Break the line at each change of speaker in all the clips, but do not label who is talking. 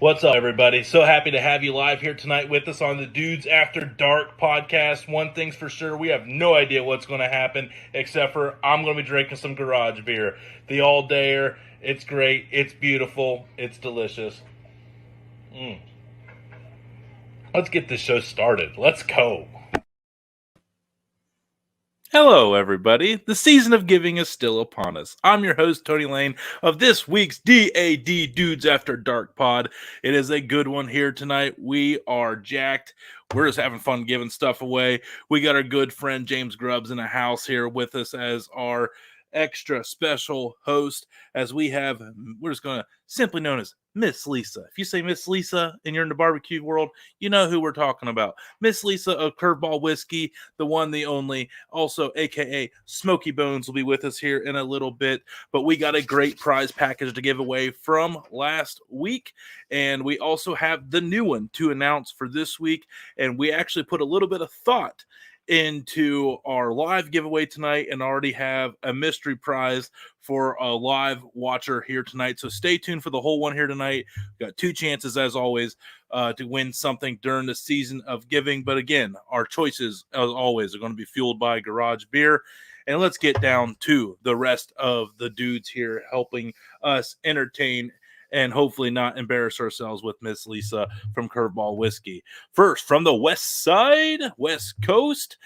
What's up, everybody? So happy to have you live here tonight with us on the Dudes After Dark podcast. One thing's for sure, we have no idea what's going to happen, except for I'm going to be drinking some garage beer. The all-dayer, it's great, it's beautiful, it's delicious. Let's get this show started. Let's go. Hello, everybody. The season of giving is still upon us. I'm your host, Tony Lane, of this week's DAD Dudes After Dark pod. It is a good one here tonight. We are jacked. We're just having fun giving stuff away. We got our good friend James Grubbs in the house here with us as our extra special host, as we're just going to simply known as Miss Lisa. If you say Miss Lisa and you're in the barbecue world, you know who we're talking about. Miss Lisa of Kurvball Whiskey, the one, the only, also aka Smoky Bones, will be with us here in a little bit. But we got a great prize package to give away from last week, and we also have the new one to announce for this week. And we actually put a little bit of thought into our live giveaway tonight and already have a mystery prize for a live watcher here tonight. So stay tuned for the whole one here tonight. We've got two chances, as always, to win something during the season of giving. But again, our choices, as always, are going to be fueled by garage beer. And let's get down to the rest of the dudes here helping us entertain and hopefully not embarrass ourselves with Miss Lisa from Kurvball Whiskey. First, from the west side, west coast,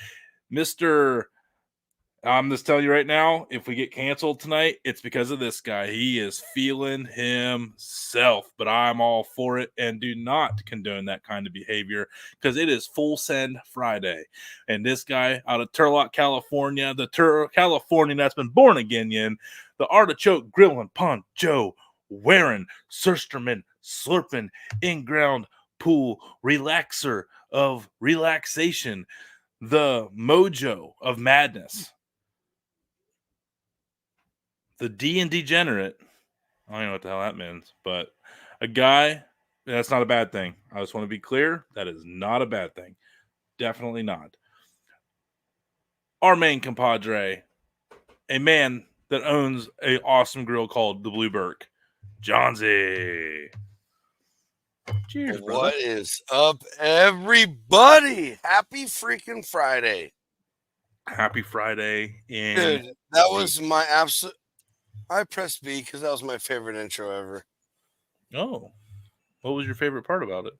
I'm just telling you right now, if we get canceled tonight, it's because of this guy. He is feeling himself, but I'm all for it and do not condone that kind of behavior because it is Full Send Friday. And this guy out of Turlock, California, the Californian that's been born again, the Artichoke Grillin' Poncho wearing, Sursterman slurping, in-ground pool relaxer of relaxation, the mojo of madness, the D and degenerate. I don't know what the hell that means, but a guy, that's not a bad thing. I just want to be clear, that is not a bad thing. Definitely not. Our main compadre, a man that owns an awesome grill called the Blue Burke, Johnsy.
Cheers, brother. What is up, everybody? Happy freaking Friday.
Happy Friday.
Dude, that was my absolute... I pressed B because that was my favorite intro ever.
Oh. What was your favorite part about it?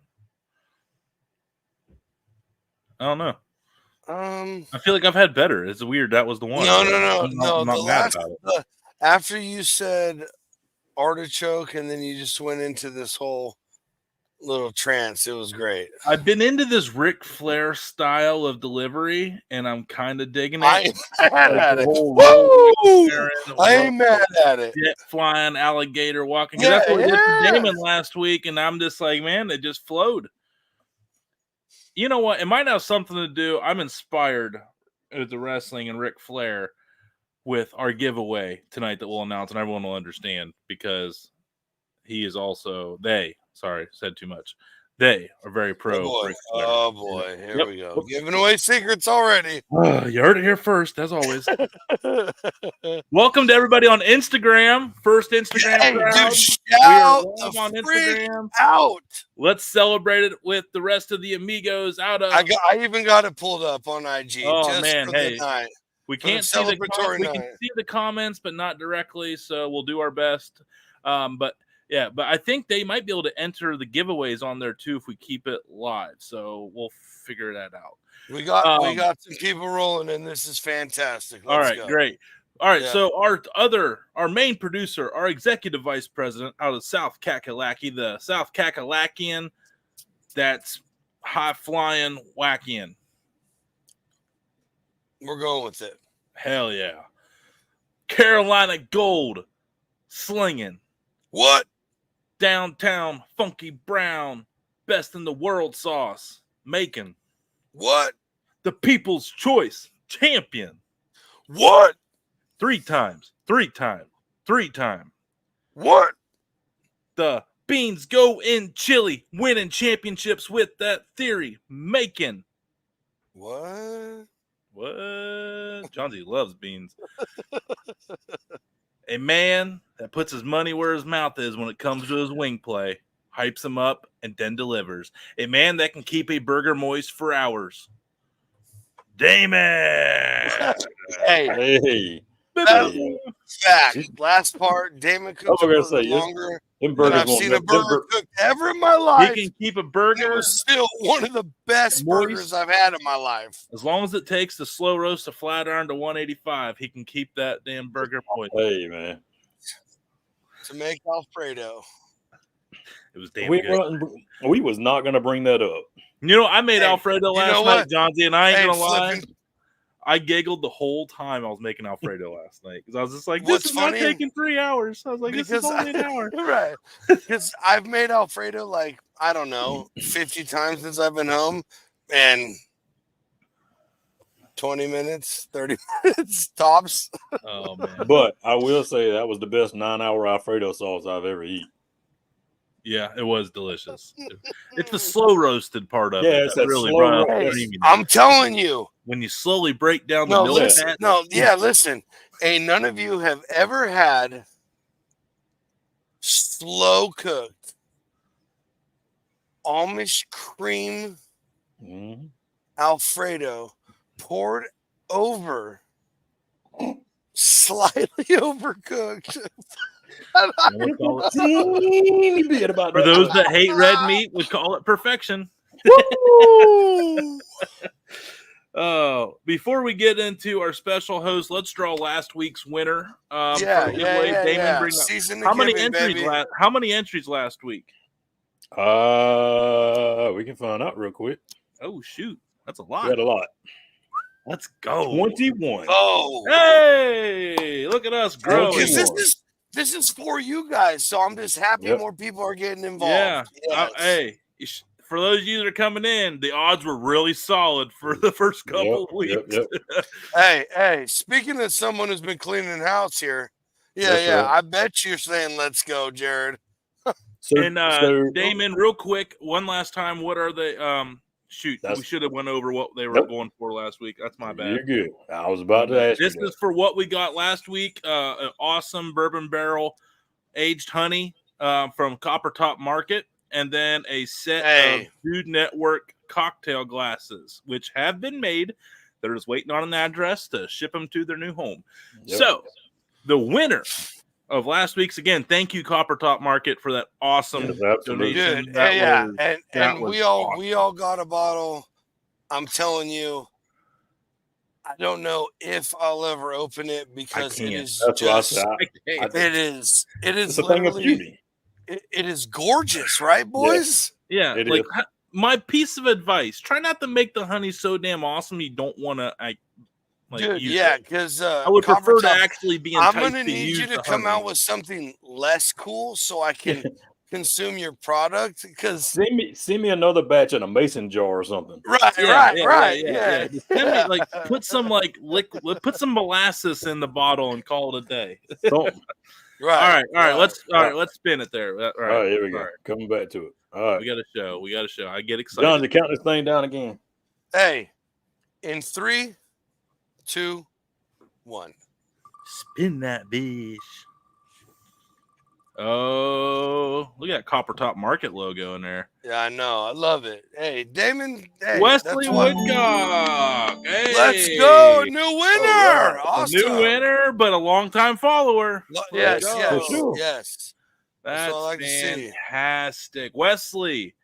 I don't know. I feel like I've had better. It's weird. That was the one.
No.
I'm not mad about it.
After you said artichoke and then you just went into this whole little trance, it was great.
I've been into this Ric Flair style of delivery, and I'm kind of digging it.
I ain't mad at it. Woo! I ain't mad at it.
Jet flying, alligator walking. Yeah, that's what we did for Damon last week, and I'm just like, man, it just flowed. You know what? It might have something to do. I'm inspired with the wrestling and Ric Flair with our giveaway tonight that we'll announce, and everyone will understand because he is also said too much. They are very pro.
Oh boy. Here we go. Giving away secrets already.
You heard it here first, as always. Welcome to everybody on Instagram. First Instagram.
Hey, dude, shout on Instagram. Out.
Let's celebrate it with the rest of the amigos out of.
I even got it pulled up on IG.
Oh
just
man,
for the night.
We can't see the comments, but not directly. So we'll do our best. But I think they might be able to enter the giveaways on there too if we keep it live. So we'll figure that out.
We got some people rolling, and this is fantastic. Let's go.
Great. All right, so our main producer, our executive vice president out of South Kakalaki, the South Kakalakian, that's high flying whackian.
We're going with it.
Hell yeah. Carolina Gold slinging.
What?
Downtown Funky Brown, best in the world sauce making.
What?
The People's Choice champion.
What?
3 times.
What?
The Beans Go in Chili, winning championships with that theory making.
What?
Johnsy loves beans. A man that puts his money where his mouth is when it comes to his wing play. hypes them up, and then delivers. A man that can keep a burger moist for hours. Damon!
Hey,
Hey.
fact. Last part, Damon cooks a
gonna
burger
say,
longer
them
than
burgers
I've
won't
seen a
never-
burger cooked ever in my
He
life.
can keep a
It
burger
was still one of the best
moist.
burgers I've had in my life.
As long as it takes the slow roast of flat iron to 185, he can keep that damn burger moist.
Hey, man.
To make Alfredo.
It was damn
We
good.
was not going to bring that up.
You know, I made
Hey,
Alfredo
you know
last night,
what?
Johnsy, and I ain't
Hey,
gonna lie.
flipping.
I giggled the whole time I was making Alfredo last night because I was just like, "This
What's
is
funny?
not taking 3 hours." I was like, "This is only an hour."
Right. Because I've made Alfredo like, I don't know, 50 times since I've been home. And 20 minutes, 30 minutes tops.
Oh man,
But I will say that was the best 9-hour Alfredo sauce I've ever eaten.
yeah, it was delicious. It's the slow roasted part of
Yeah,
it
it's
that
that
really
slow
brought out the
roast.
creaminess.
I'm telling you.
When you slowly break down the
No,
milk
listen.
fat,
No, yeah, listen. Ain't none of you have ever had slow cooked Amish cream
Mhm.
Alfredo poured over, slightly overcooked.
we'll call it-
Teeny bit about
for
that.
those that hate red meat, we call it perfection.
Woo!
Oh, before we get into our special host, let's draw last week's winner. For the giveaway. Damon, bring up.
Season
How
to
many
giving,
entries?
baby.
How many entries last week?
We can find out real quick.
Oh shoot, that's a
We
lot.
had a lot.
Let's go.
21.
Oh,
Hey, look at us growing.
because this is for you guys, so I'm just happy
Yep.
more people are getting
Yeah.
involved. Yes.
Hey, for those of you that are coming in, the odds were really solid for the first couple of weeks.
Yep.
Hey, speaking of someone who's been cleaning house here,
That's right.
I bet you're saying let's go, Jared.
And Damon, real quick, one last time, what are they? Shoot, we should have went over what they were going for last week. That's my bad.
You're good. I was about to ask you
This is for what we got last week. An awesome bourbon barrel aged honey from Copper Top Market, and then a set of Food Network cocktail glasses, which have been made. They're just waiting on an address to ship them to their new home.
Yep.
So the winner of last week's, again, thank you, Copper Top Market, for that awesome donation.
Dude,
That
and
was
we all got a bottle. I'm telling you, I don't know if I'll ever open it because it is just it is
a thing of beauty.
It is gorgeous, right, boys?
Yeah, like my piece of advice: try not to make the honey so damn awesome you don't want to.
Dude, yeah, because
I would prefer to actually be.
I'm gonna need you to come out with something less cool so I can consume your product. Because
send me another batch in a mason jar or something.
Right.
Yeah. Just send me, like, put some liquid, put some molasses in the bottle and call it a day.
Right.
All right. Let's spin it there. All right,
here we go. Coming back to it. All right,
we got a show. I get excited.
John, to count this thing down again.
Hey, in 3, 2, 1.
Spin that bitch. Oh, look at that Copper Top Market logo in there.
Yeah, I know. I love it. Hey, Damon. Hey,
Wesley Woodcock. Hey.
Let's go. New winner. Awesome.
A new winner, but a longtime follower.
Yes.
That's
all I like to see.
Fantastic. Wesley,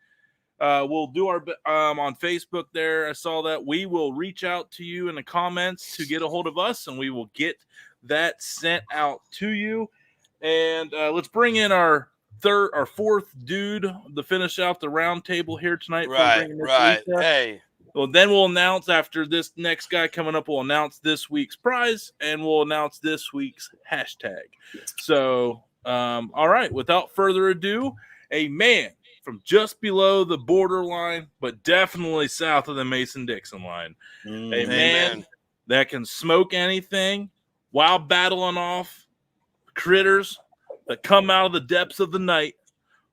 we'll do our on Facebook there. I saw that. We will reach out to you in the comments to get a hold of us, and we will get that sent out to you. And let's bring in our fourth dude to finish out the round table here tonight.
Right. Hey.
Well, then we'll announce after this next guy coming up. We'll announce this week's prize, and we'll announce this week's hashtag. So, all right. Without further ado, a man from just below the borderline, but definitely south of the Mason-Dixon line. A man that can smoke anything while battling off critters that come out of the depths of the night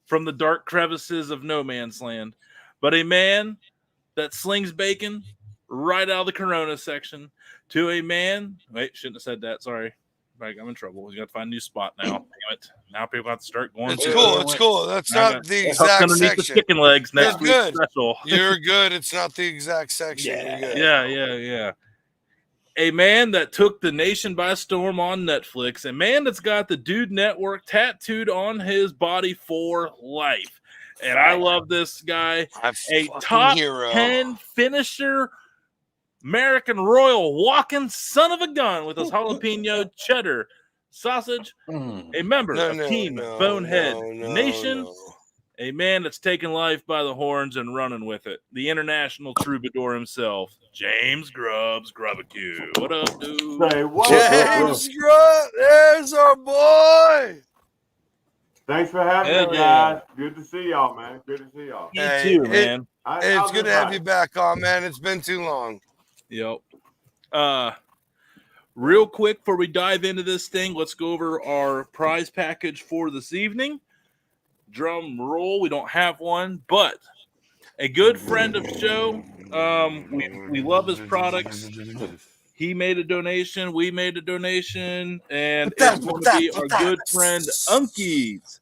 from the dark crevices of no man's land, but a man that slings bacon right out of the Corona section to a man. Wait, shouldn't have said that. Sorry. Like, I'm in trouble. We got to find a new spot now. Damn it! Now people have to start going.
It's cool. It's cool. That's not the exact section.
The chicken legs next week
good.
special.
You're good. It's not the exact section.
Yeah. A man that took the nation by storm on Netflix. A man that's got the Dude Network tattooed on his body for life. And I love this guy. A top
hero.
10 finisher, American Royal walking son of a gun with his jalapeno cheddar sausage. A member of Team Bonehead Nation. A man that's taken life by the horns and running with it. The international troubadour himself, James Grubbacue. What up, dude?
Say what?
James Grubb, there's our boy.
Thanks for having me, guys. Good to see y'all, man. Good to see y'all.
You too, man.
It's good to have you back on, man. It's been too long.
Yep. Real quick before we dive into this thing, let's go over our prize package for this evening. Drum roll. We don't have one, but a good friend of the show. We love his products. He made a donation. We made a donation, and it's going to be our good friend Unkie's.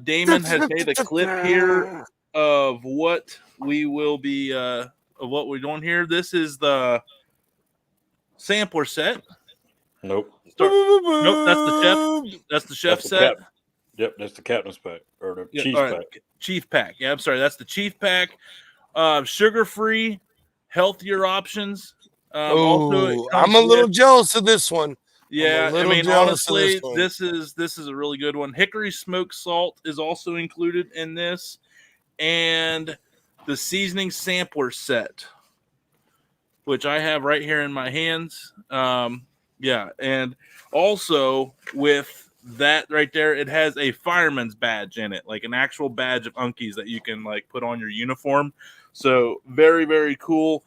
Damon has made a clip here of what we will be of what we're doing here. This is the sampler set.
Nope.
Nope. That's the chef. That's the chef set.
Yep, that's the captain's pack or the chief pack.
Chief pack. Yeah, I'm sorry. That's the chief pack. Sugar-free, healthier options. Also,
I'm a little jealous of this one.
Yeah, I mean, honestly, this is a really good one. Hickory smoked salt is also included in this, and the seasoning sampler set, which I have right here in my hands. Yeah, and also with that right there, it has a fireman's badge in it, like an actual badge of Unkies that you can like put on your uniform. So very, very cool.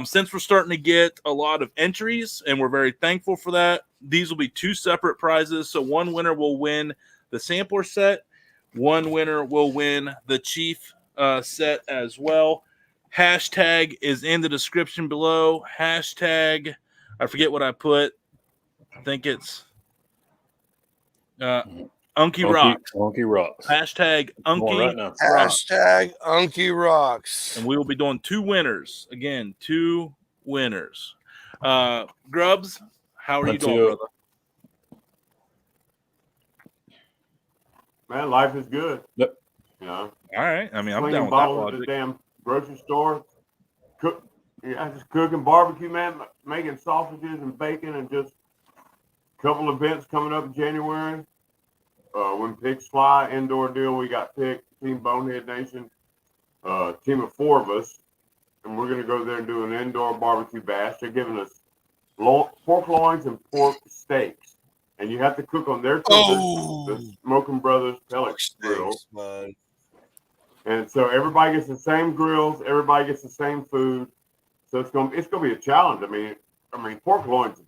Since we're starting to get a lot of entries, and we're very thankful for that, these will be two separate prizes. So one winner will win the sampler set. One winner will win the chief set as well. Hashtag is in the description below. Hashtag, I forget what I put. I think it's Unkie Rocks.
Unkie Rocks.
Hashtag Unkie
right now.
Rocks.
Hashtag Unkie Rocks.
And we will be doing two winners. Again, two winners. Grubbs, how are you doing, brother?
Man, life is good.
Yep.
You know.
All right. I mean, I'm down with that
bottles
logic.
at the damn grocery store. Just cooking barbecue, man. Making sausages and bacon, and just a couple events coming up in January. When pigs fly, indoor deal, we got picked. Team Bonehead Nation, team of 4 of us, and we're going to go there and do an indoor barbecue bash. They're giving us pork loins and pork steaks, and you have to cook on their cookers, the Smoky Brothers pellet grill. Man. And so everybody gets the same grills, everybody gets the same food. So it's gonna be a challenge. I mean, pork loins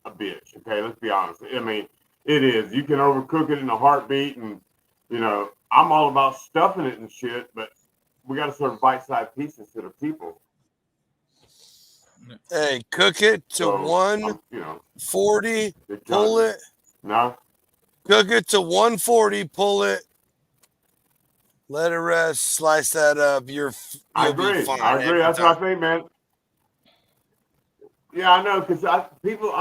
a bitch. Okay, let's be honest. I mean, it is. You can overcook it in a heartbeat, and you know, I'm all about stuffing it and shit, but we got to serve bite-sized pieces to the people.
Hey, cook it to 140, pull it.
No.
Cook it to 140, pull it. Let it rest, slice that up.
I agree. I agree. That's what I think, man. Yeah, I know, because I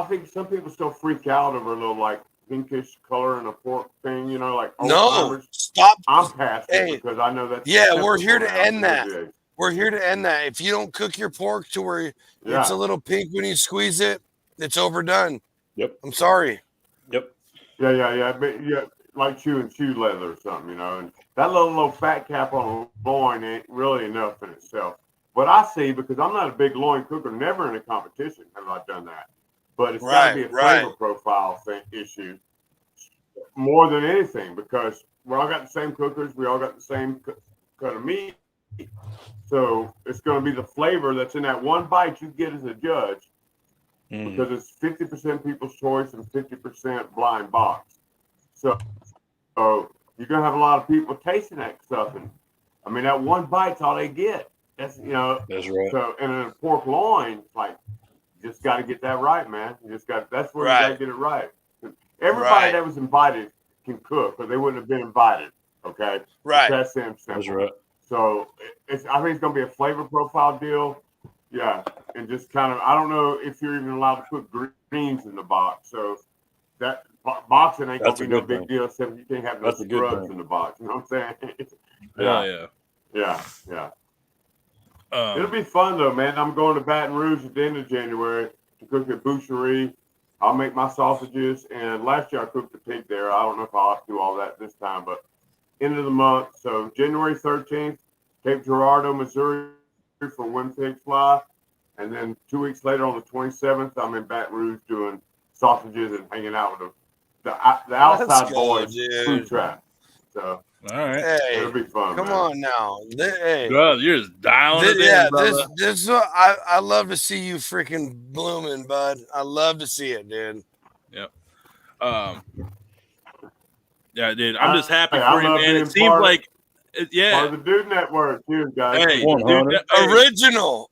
think some people still freak out over a little like pinkish color in a pork thing, you know, like
no, stop.
I'm past it because I know that.
Yeah, we're here to end that. We're here to end that. If you don't cook your pork to where it's a little pink when you squeeze it, it's overdone.
Yep.
I'm sorry.
Yep.
Yeah. But like chewing shoe leather or something, you know, and that little fat cap on a loin ain't really enough in itself. But I see, because I'm not a big loin cooker, never in a competition have I done that. But it's got to be a flavor profile issue more than anything, because we all got the same cookers, we all got the same cut of meat. So it's going to be the flavor that's in that one bite you get as a judge, because it's 50% people's choice and 50% blind box. So you're going to have a lot of people tasting that stuff, and I mean that one bite's all they get. That's that's right. So and in a pork loin, it's like just got to get that right, man. That's where you got to get it right. Everybody that was invited can cook, but they wouldn't have been invited. Okay,
right?
That's simple.
That's right.
So I think it's gonna be a flavor profile deal. Yeah, and just kind of, I don't know if you're even allowed to put greens in the box. So that boxing ain't gonna be no big deal, except you can't have no scrubs in the box. You know what I'm saying? Yeah. It'll be fun though, man. I'm going to Baton Rouge at the end of January to cook at Boucherie. I'll make my sausages, and last year I cooked the pig there. I don't know if I'll have to do all that this time, but end of the month. So January 13th, Cape Girardeau, Missouri for When Pigs Fly. And then 2 weeks later on the 27th, I'm in Baton Rouge doing sausages and hanging out with the outside boys food trap. So
all right,
it'll be fun.
Come on now, hey,
bro, you're just dialing it in, brother.
This is what I love to see you freaking blooming, bud. I love to see it, dude.
Yep. Yeah, dude, I'm just happy for you, man. It seems like,
part of the Dude Network, cheers, guys.
Hey,
original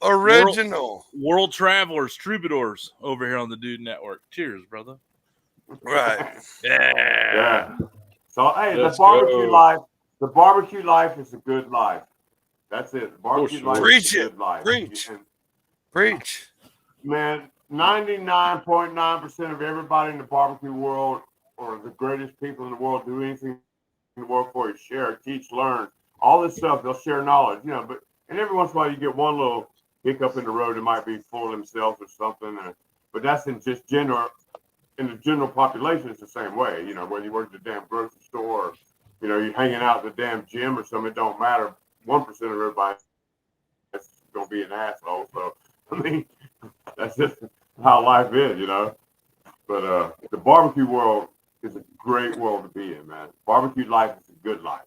world travelers, troubadours over here on the Dude Network. Cheers, brother.
Right.
Yeah. So hey, the barbecue life is a good life. That's it. The barbecue life is a good life.
Preach.
Man, 99.9% of everybody in the barbecue world, or the greatest people in the world, do anything in the world for you: share, teach, learn, all this stuff. They'll share knowledge, and every once in a while you get one little hiccup in the road. It might be full of themselves or something, but that's in just general. In the general population, it's the same way. Whether you work at the damn grocery store, or, you're hanging out at the damn gym or something, it don't matter. 1% of everybody is going to be an asshole. So, I mean, that's just how life is, But the barbecue world is a great world to be in, man. Barbecue life is a good life,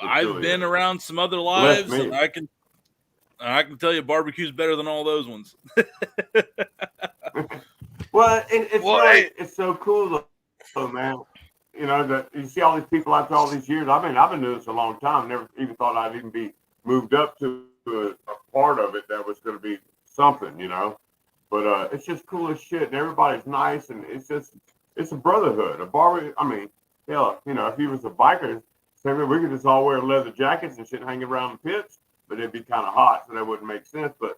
I've been around some other lives, and I can tell you barbecue's better than all those ones.
Well, it's so cool though, man. That you see all these people after all these years. I mean, I've been doing this a long time. Never even thought I'd even be moved up to a part of it that was going to be something, But it's just cool as shit, and everybody's nice, and it's a brotherhood. I mean, hell, if he was a biker, we could just all wear leather jackets and shit, hang around the pits, but it'd be kind of hot, so that wouldn't make sense. But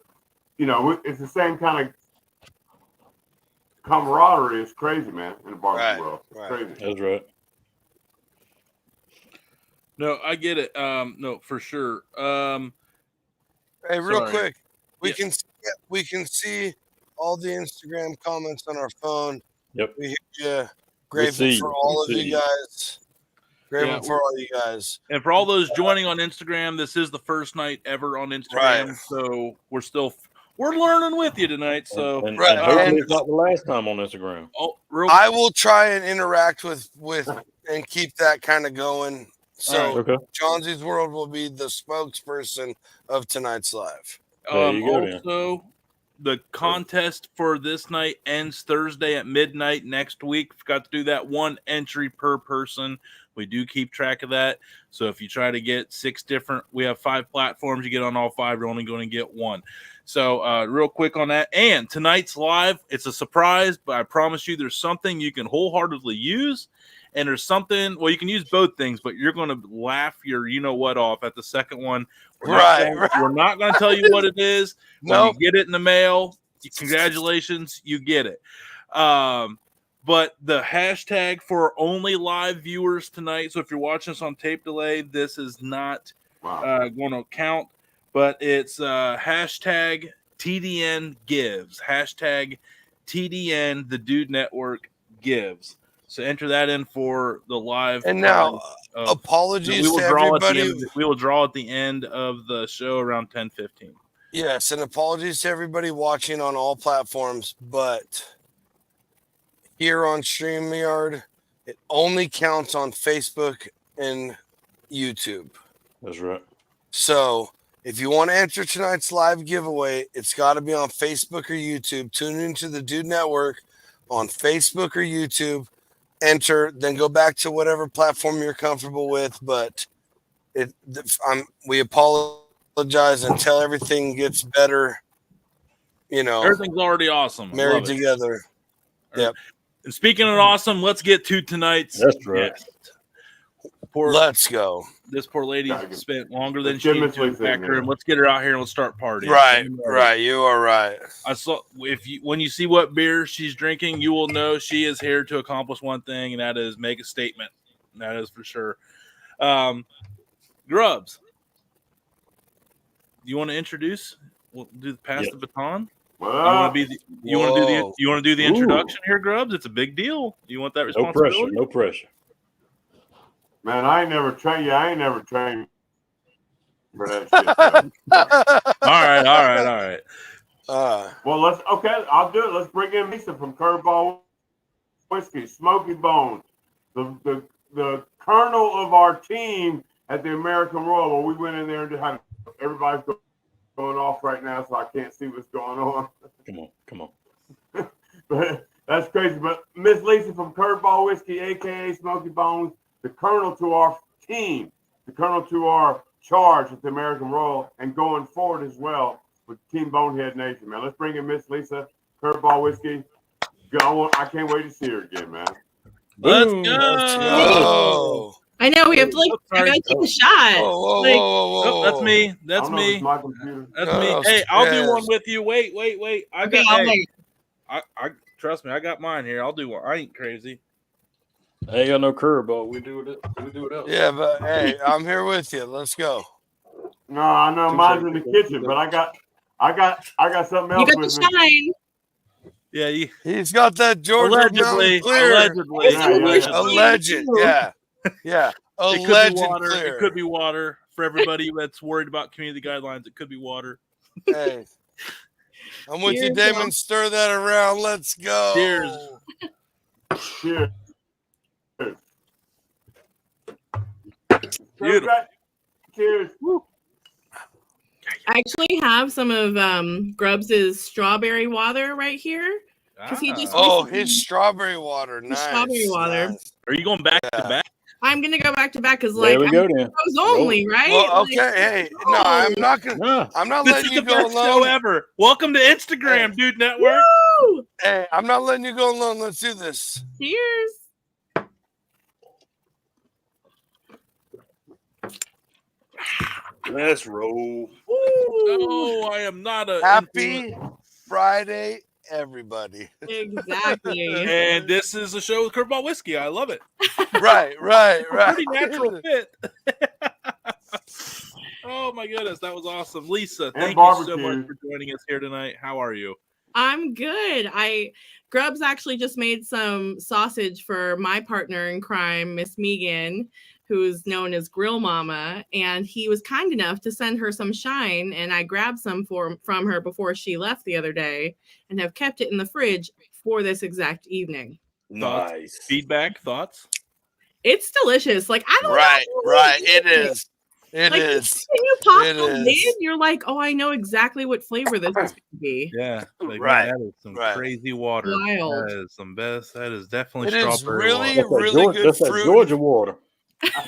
it's the same kind of camaraderie. Is crazy, man, in the barbecue world. It's crazy.
That's right.
No, I get it. No, for sure.
Hey, real quick, we can see all the Instagram comments on our phone.
Yep.
We hear you. Grateful for all of you guys. Grateful for all you guys.
And for all those joining on Instagram, this is the first night ever on Instagram, so we're learning with you tonight. So
and hopefully it's not the last time on Instagram.
I will try and interact with and keep that kind of going. So Johnson's World will be the spokesperson of tonight's live.
Also, the contest for this night ends Thursday at midnight next week. Forgot to do that. 1 entry per person. We do keep track of that. So if you try to get 6 different, we have 5 platforms. You get on all 5, you're only going to get 1. So real quick on that. And tonight's live, it's a surprise, but I promise you there's something you can wholeheartedly use. And there's something, well, you can use both things, but you're going to laugh your you-know-what off at the second one. We're not going to tell you what it is. When you get it in the mail, congratulations, you get it. But the hashtag for only live viewers tonight, so if you're watching us on tape delay, this is not going to count, but it's hashtag TDN gives. Hashtag TDN, the Dude Network gives. So enter that in for the live.
And now, apologies to everybody.
We will draw at the end of the show around 10:15.
Yes, and apologies to everybody watching on all platforms, but here on StreamYard, it only counts on Facebook and YouTube.
That's right.
So if you want to enter tonight's live giveaway, it's got to be on Facebook or YouTube. Tune into the Dude Network on Facebook or YouTube. Enter, then go back to whatever platform you're comfortable with. But we apologize until everything gets better.
Everything's already awesome. I
married
love it.
together. Yep.
And speaking of awesome, let's get to tonight's
That's right.
guest.
Let's go.
This poor lady spent longer than
Let's
she
get
needed
Miss
to
Lisa in
unpack her,
here.
and let's get her out here and let's start partying.
Right, right. You are right.
I saw when you see what beer she's drinking, you will know she is here to accomplish one thing, and that is make a statement. That is for sure. Grubbs, do you want to introduce? We'll pass the baton.
Well,
you want to do the introduction here, Grubbs? It's a big deal. You want that responsibility?
No pressure.
Man, I ain't never trained you. I ain't never trained for that shit.
All right.
Well, I'll do it. Let's bring in Lisa from Kurvball Whiskey, Smoky Bones, the colonel of our team at the American Royal. Well, we went in there and had everybody's going off right now, so I can't see what's going on.
Come on.
But that's crazy. But Miss Lisa from Kurvball Whiskey, aka Smoky Bones, the colonel to our team, the colonel to our charge at the American Royal, and going forward as well with Team Bonehead Nation, man. Let's bring in Miss Lisa, Kurvball Whiskey. I can't wait to see her again, man.
Let's go.
Let's go.
I know we have to I gotta take a shot.
Whoa.
That's me. That's me.
My computer.
That's me. Hey, I'll do one with you. Wait. I trust me. I got mine here. I'll do one. I ain't crazy.
I ain't got no curveball. We do it else.
Yeah, but hey, I'm here with you. Let's go.
No, I know mine's in the kitchen, but I got something else
You got
with
the
me.
shine.
Yeah,
He's got that Georgia
allegedly.
A legend. Yeah.
It could be water. It could be water. For everybody that's worried about community guidelines, it could be water.
Hey, I'm with you, Damon. Stir that around. Let's go.
Cheers.
Beautiful.
Cheers.
I actually have some of Grubbs' strawberry water right here. He just
his strawberry water. Nice.
Strawberry water.
Nice.
Are you going back to back?
I'm gonna go back to back because
There we go then.
Rose only, right?
Well, okay. Hey, no, I'm not gonna.
No.
I'm not
This
letting
is
you
the
go
best
alone.
show ever. Welcome to Instagram, Dude Network.
Woo!
Hey, I'm not letting you go alone. Let's do this.
Cheers.
Let's roll.
Oh, I am not a
Happy Friday, everybody.
Exactly.
And this is a show with Kurvball Whiskey. I love it.
Right.
Pretty natural fit. Oh my goodness, that was awesome, Lisa. Thank you so much for joining us here tonight. How are you?
I'm good. Grubbs actually just made some sausage for my partner in crime, Miss Megan, who's known as Grill Mama, and he was kind enough to send her some shine, and I grabbed some from her before she left the other day and have kept it in the fridge for this exact evening.
Nice.
Feedback, thoughts?
It's delicious. Like, I don't know.
Right. It is. It is.
When you pop the lid, you're like, oh, I know exactly what flavor this is going to be.
Yeah. Like,
Right.
Man, that is some crazy water.
Wild.
That is some best. That is definitely
It is
strawberry
really,
water.
really good
That's that
fruit.
Georgia water.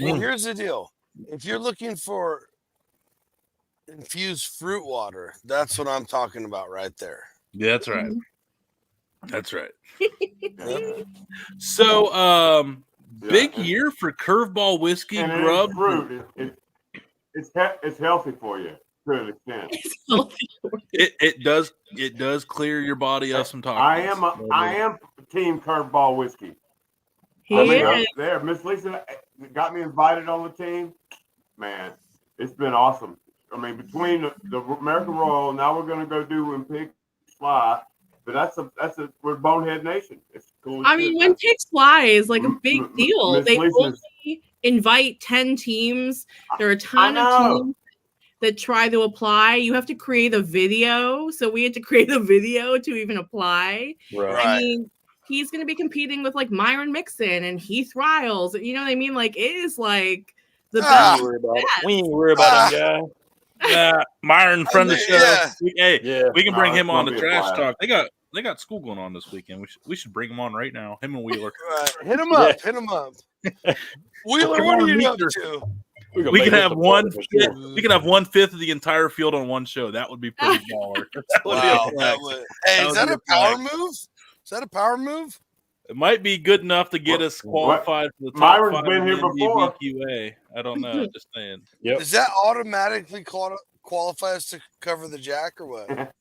Well, here's the deal. If you're looking for infused fruit water, that's what I'm talking about right there.
Yeah, that's right.
Mm-hmm.
That's right.
Yep.
So, big year for Kurvball Whiskey,
And
Grubbs.
fruit. It's healthy for you to an extent.
It does clear your body of some toxins.
I am Team Kurvball Whiskey. There, Miss Lisa got me invited on the team. Man, it's been awesome. I mean, between the American Royal, now we're going to go do When Pigs Fly. But we're Bonehead Nation. It's cool.
I mean, When Pigs Fly is like a big deal.
Miss
They
Lisa's-
only invite 10 teams. There are a ton of teams that try to apply. You have to create a video. So we had to create a video to even apply.
Right.
I mean, he's going to be competing with like Myron Mixon and Heath Riles. You know what I mean? Like, it is like the best.
We ain't worried about them guys.
Yeah, Myron, friend of the show. We can bring him on to Trash Talk. They got school going on this weekend. We should bring him on right now. Him and Wheeler.
Right. Hit him up. Wheeler, what are you up to?
We can have one. We can have 1/5 of the entire field on one show. That would be pretty baller. That would be a
Wow.
flex.
Hey,
That
is
would
that
be
a
a
power
flex.
move? Is that a power move?
It might be good enough to get us qualified for the top
Myron's
5
been
in
here
the
before.
NBBQA. I don't know. Just saying.
Yep.
Does that automatically qualify us to cover the jack or what?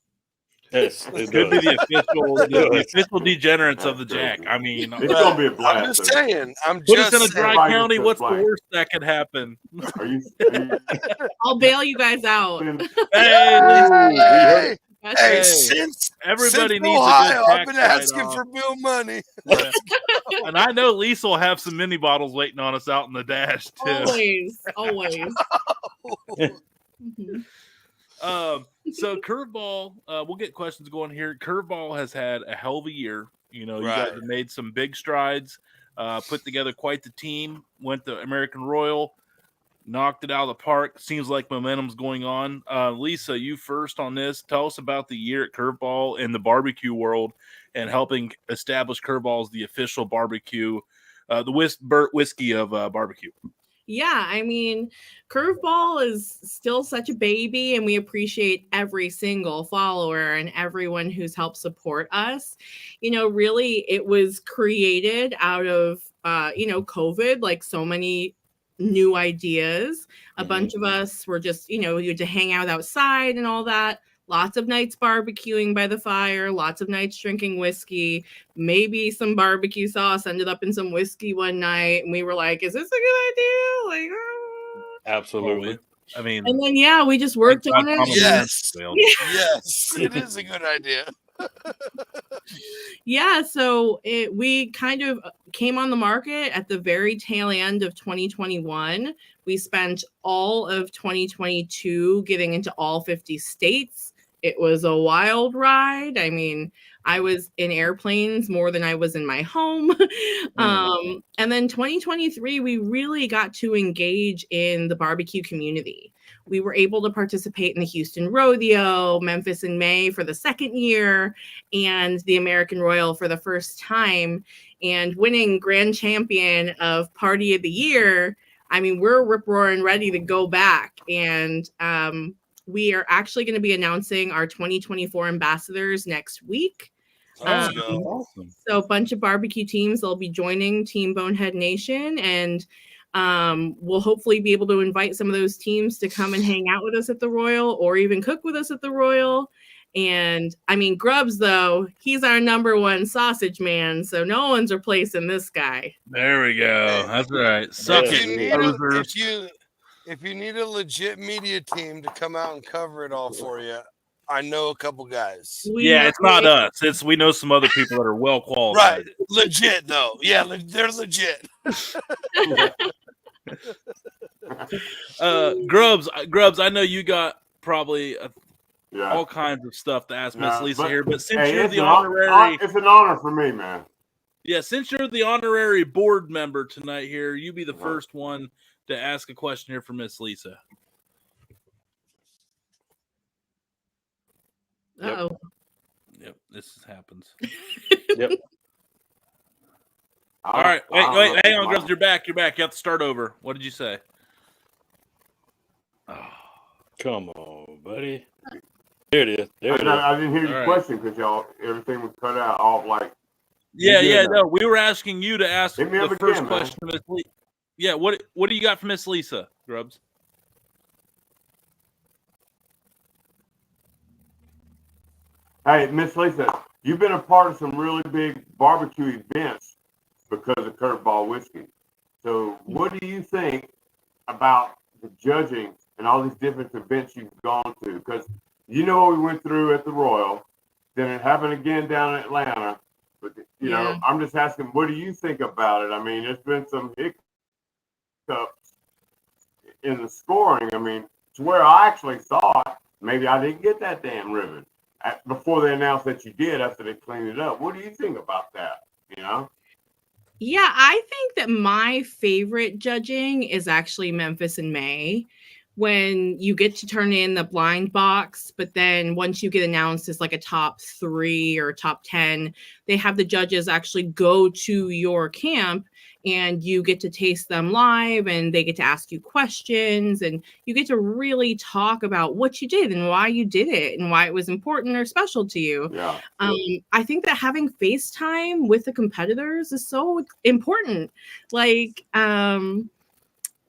Yes, it
Could be
does.
the official degenerates of the
That's
jack.
crazy.
I mean,
It's gonna be a blast.
I'm just saying.
put us in a dry
Everybody
county.
just
What's the
blank.
worst that could happen?
Are you
I'll bail you guys out.
Hey,
Hey,
Hey,
since
everybody needs
Ohio,
a good
I've
tax
been asking
write-off.
for Bill money.
Yeah. And I know Lisa will have some mini bottles waiting on us out in the dash too.
Always. Mhm.
So Kurvball, we'll get questions going here. Kurvball has had a hell of a year. You know, you guys
Right.
have made some big strides, put together quite the team, went to American Royal, knocked it out of the park. Seems like momentum's going on. Lisa, you first on this. Tell us about the year at Kurvball in the barbecue world and helping establish Kurvball as the official barbecue, the whiskey of barbecue.
Yeah, I mean, Kurvball is still such a baby, and we appreciate every single follower and everyone who's helped support us. You know, really, it was created out of, COVID, like so many new ideas. A bunch of us were just, you had to hang out outside and all that. Lots of nights barbecuing by the fire, lots of nights drinking whiskey, maybe some barbecue sauce ended up in some whiskey one night. And we were like, is this a good idea? Like,
Absolutely.
I mean,
and then, we just worked on it.
Yes. Yes, it is a good idea.
Yeah, so we kind of came on the market at the very tail end of 2021. We spent all of 2022 getting into all 50 states. It was a wild ride. I mean, I was in airplanes more than I was in my home. And then 2023, we really got to engage in the barbecue community. We were able to participate in the Houston Rodeo, Memphis in May for the second year, and the American Royal for the first time, and winning grand champion of Party of the Year. I mean, we're rip-roaring ready to go back. And we are actually going to be announcing our 2024 ambassadors next week.
awesome.
So a bunch of barbecue teams will be joining Team Bonehead Nation, and we'll hopefully be able to invite some of those teams to come and hang out with us at the Royal or even cook with us at the Royal. And I mean, Grubbs, though, he's our number one sausage man, so no one's replacing this guy.
There we go. That's right. Suck
If you need a legit media team to come out and cover it all for you, I know a couple guys.
It's not us. We know some other people that are well qualified.
Right. Legit, though. Yeah, they're legit.
Grubbs, I know you got probably all kinds of stuff to ask Miss Lisa here, but since you're the honorary...
It's an honor for me, man.
Yeah, since you're the honorary board member tonight here, you be the first one to ask a question here for Miss Lisa.
Uh-oh.
Yep, this happens.
Yep.
All right, wait, hang on, Grubbs, you're back. You have to start over. What did you say?
Oh, come on, buddy. There it is.
I didn't hear your question because everything was cut out off like.
No, we were asking you to ask
Hit me up
the first
again,
question to Miss Lisa. Yeah, what do you got for Miss Lisa, Grubbs?
Hey, Miss Lisa, you've been a part of some really big barbecue events because of Kurvball whiskey. So what do you think about the judging and all these different events you've gone to? Because you know what we went through at the Royal, then it happened again down in Atlanta. But, you know, I'm just asking, what do you think about it? I mean, there's been some hiccups in the scoring. I mean, to where I actually thought maybe I didn't get that damn ribbon before they announced that you did after they cleaned it up. What do you think about that? You know?
Yeah, I think that my favorite judging is actually Memphis in May. when you get to turn in the blind box, but then once you get announced as like a top 3 or top 10, they have the judges actually go to your camp and you get to taste them live and they get to ask you questions and you get to really talk about what you did and why you did it and why it was important or special to you.
Yeah.
I think that having FaceTime with the competitors is so important. Like,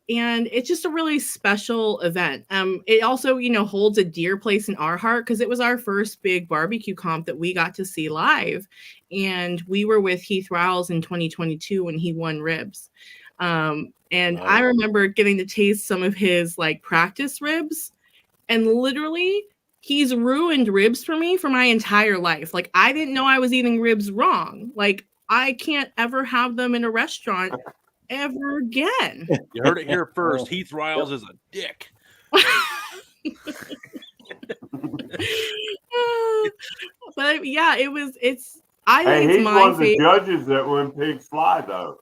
and it's just a really special event. It also, holds a dear place in our heart because it was our first big barbecue comp that we got to see live. And we were with Heath Riles in 2022 when he won ribs. And I remember getting to taste some of his like practice ribs. And literally, he's ruined ribs for me for my entire life. Like, I didn't know I was eating ribs wrong. Like, I can't ever have them in a restaurant ever again.
You heard it here first. Heath Riles is a dick.
But yeah, I think
He's
it's my
one of the
favorite.
judges that win Pigs Fly, though.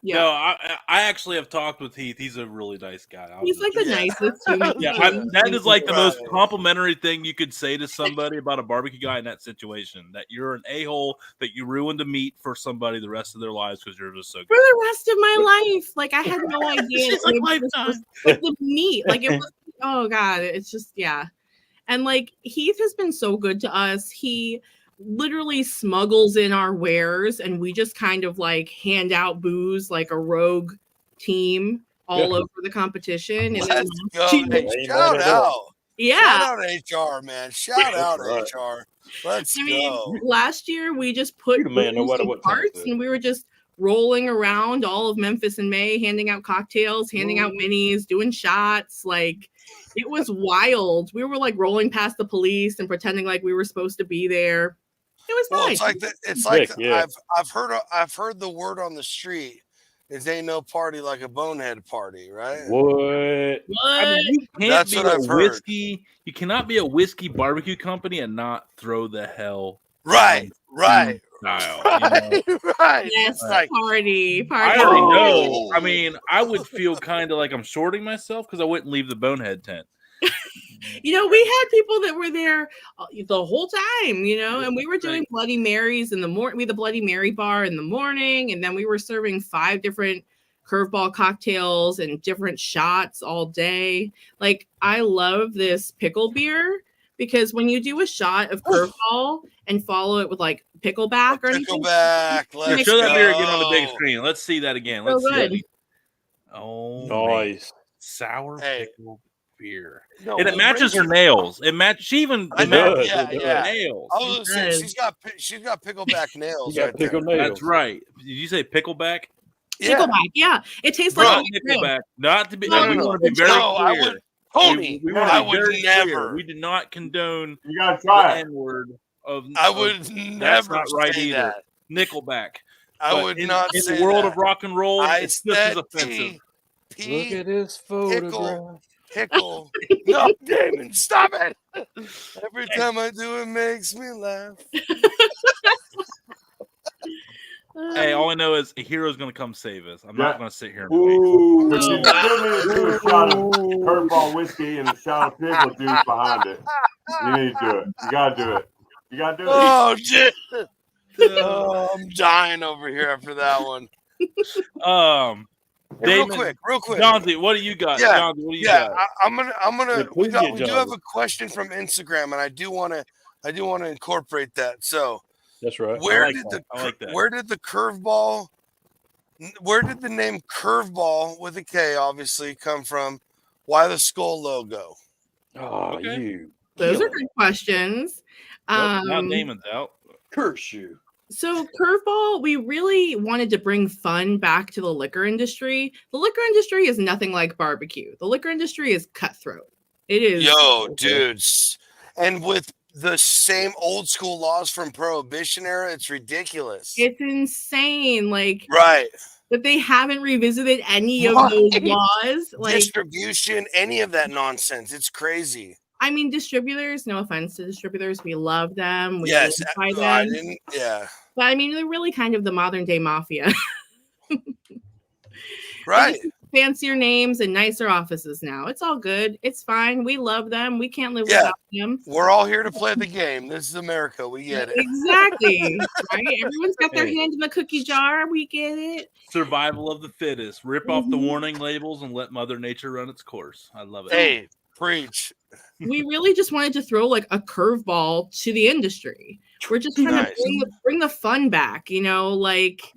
Yeah.
No, I actually have talked with Heath. He's a really nice guy.
He's like the nicest human.
Yeah,
being.
that is like the most
Right.
complimentary thing you could say to somebody about a barbecue guy in that situation. That you're an a-hole, that you ruined a meat for somebody the rest of their lives because you're just so
For
good.
the rest of my life. Like, I had no idea.
It's like
it was
lifetime.
like the meat. Like, it was, oh God, it's just, yeah. And like, Heath has been so good to us. He literally smuggles in our wares and we just kind of like hand out booze like a rogue team all over the competition. And then,
Let's go. Hey, shout out.
yeah.
Shout out HR, man. Shout out
right.
HR. Let's
I mean,
go.
last year we just put
You're the man, no
booze
matter
in
what time
carts
it is.
and we were just rolling around all of Memphis in May, handing out cocktails, handing out minis, doing shots. Like, it was wild. We were like rolling past the police and pretending like we were supposed to be there. It was
Well,
fun.
it's like
Sick, yeah.
I've heard the word on the street. It ain't no party like a bonehead party, right?
What?
I mean, you can't
That's
be
what
a
I've heard.
whiskey. You cannot be a whiskey barbecue company and not throw the hell
Right.
style.
Right. Right.
Yes,
It's like,
party.
I already know.
Oh.
I mean, I would feel kind of like I'm shorting myself because I wouldn't leave the bonehead tent.
We had people that were there the whole time, and we were doing Bloody Marys in the morning. We had the Bloody Mary bar in the morning, and then we were serving 5 different curveball cocktails and different shots all day. Like, I love this pickle beer because when you do a shot of curveball and follow it with like pickleback or anything,
pickleback.
Here,
Let's
show that beer again on the
go.
big screen. Let's see that again.
So
Let's see
good.
that. Oh, man.
Nice.
Sour
Hey.
pickle beer.
No,
And it
we
matches her
bring-
nails. It matches. She even
I
it
know,
matches
yeah,
her
yeah.
nails.
I was gonna say,
does.
she's got pickleback nails.
You got
right there.
pickle nails.
That's right. Did you say pickleback?
Yeah.
pickleback. Yeah, it tastes
Bro,
like
Not
ice cream.
nickelback. Not to be.
No,
we
no,
want to be very
No, I
clear.
would. Homie,
We want
I
to be
would
very
never.
clear. We do not condone
You gotta
the
try it.
N-word of.
I
of-
would
that's
never
not right
say
either.
that.
Nickelback.
I
But
would
in,
not
in
say
the world
that.
of rock and roll.
I
It's just as
said
offensive.
Look at this photograph.
pickle. No, Damon, stop it. Every time I do it makes me laugh.
Hey, all I know is a hero's going to come save us. I'm
Yeah.
not going to sit here and wait.
Ooh.
But you still need to do a shot of curveball whiskey and a shot of pickle juice behind it. You need to do it. You gotta do it. You gotta do it.
Oh, shit. Oh, I'm dying over here after that one. Hey,
Damon,
real quick.
Johnsy, what do you got?
Yeah,
Johnsy, what do you
Yeah,
got?
I'm gonna.
Yeah, please get
We do
Johnny.
have a question from Instagram, and I do want to incorporate that. So,
That's right.
where
like
did
that. I like that.
where did the curveball? Where did the name Kurvball with a K obviously come from? Why the skull logo?
Oh,
Okay.
you.
Those are
killer.
good questions.
Well, now Damon's out.
Curse you.
So Curveball, we really wanted to bring fun back to the liquor industry. The liquor industry is nothing like barbecue. The liquor industry is cutthroat. It is.
Yo, dudes, and with the same old school laws from Prohibition era, it's ridiculous.
It's insane. Like
Right.
that they haven't revisited any of
Right.
those laws. Like,
Distribution, any of that nonsense. It's crazy.
I mean, distributors, no offense to distributors, we love them. We
Yes.
live by
I
them.
didn't. Yeah.
But I mean, they're really kind of the modern day mafia.
Right.
fancier names and nicer offices now. It's all good. It's fine. We love them. We can't live
Yeah.
without them.
We're all here to play the game. This is America. We get it.
Exactly. Right? Everyone's got their
Hey.
hand in the cookie jar. We get it.
Survival of the fittest. Rip off the
Mhm.
warning labels and let Mother Nature run its course. I love it.
Hey, preach.
We really just wanted to throw like a curveball to the industry. We're just trying
Nice.
to bring the fun back, like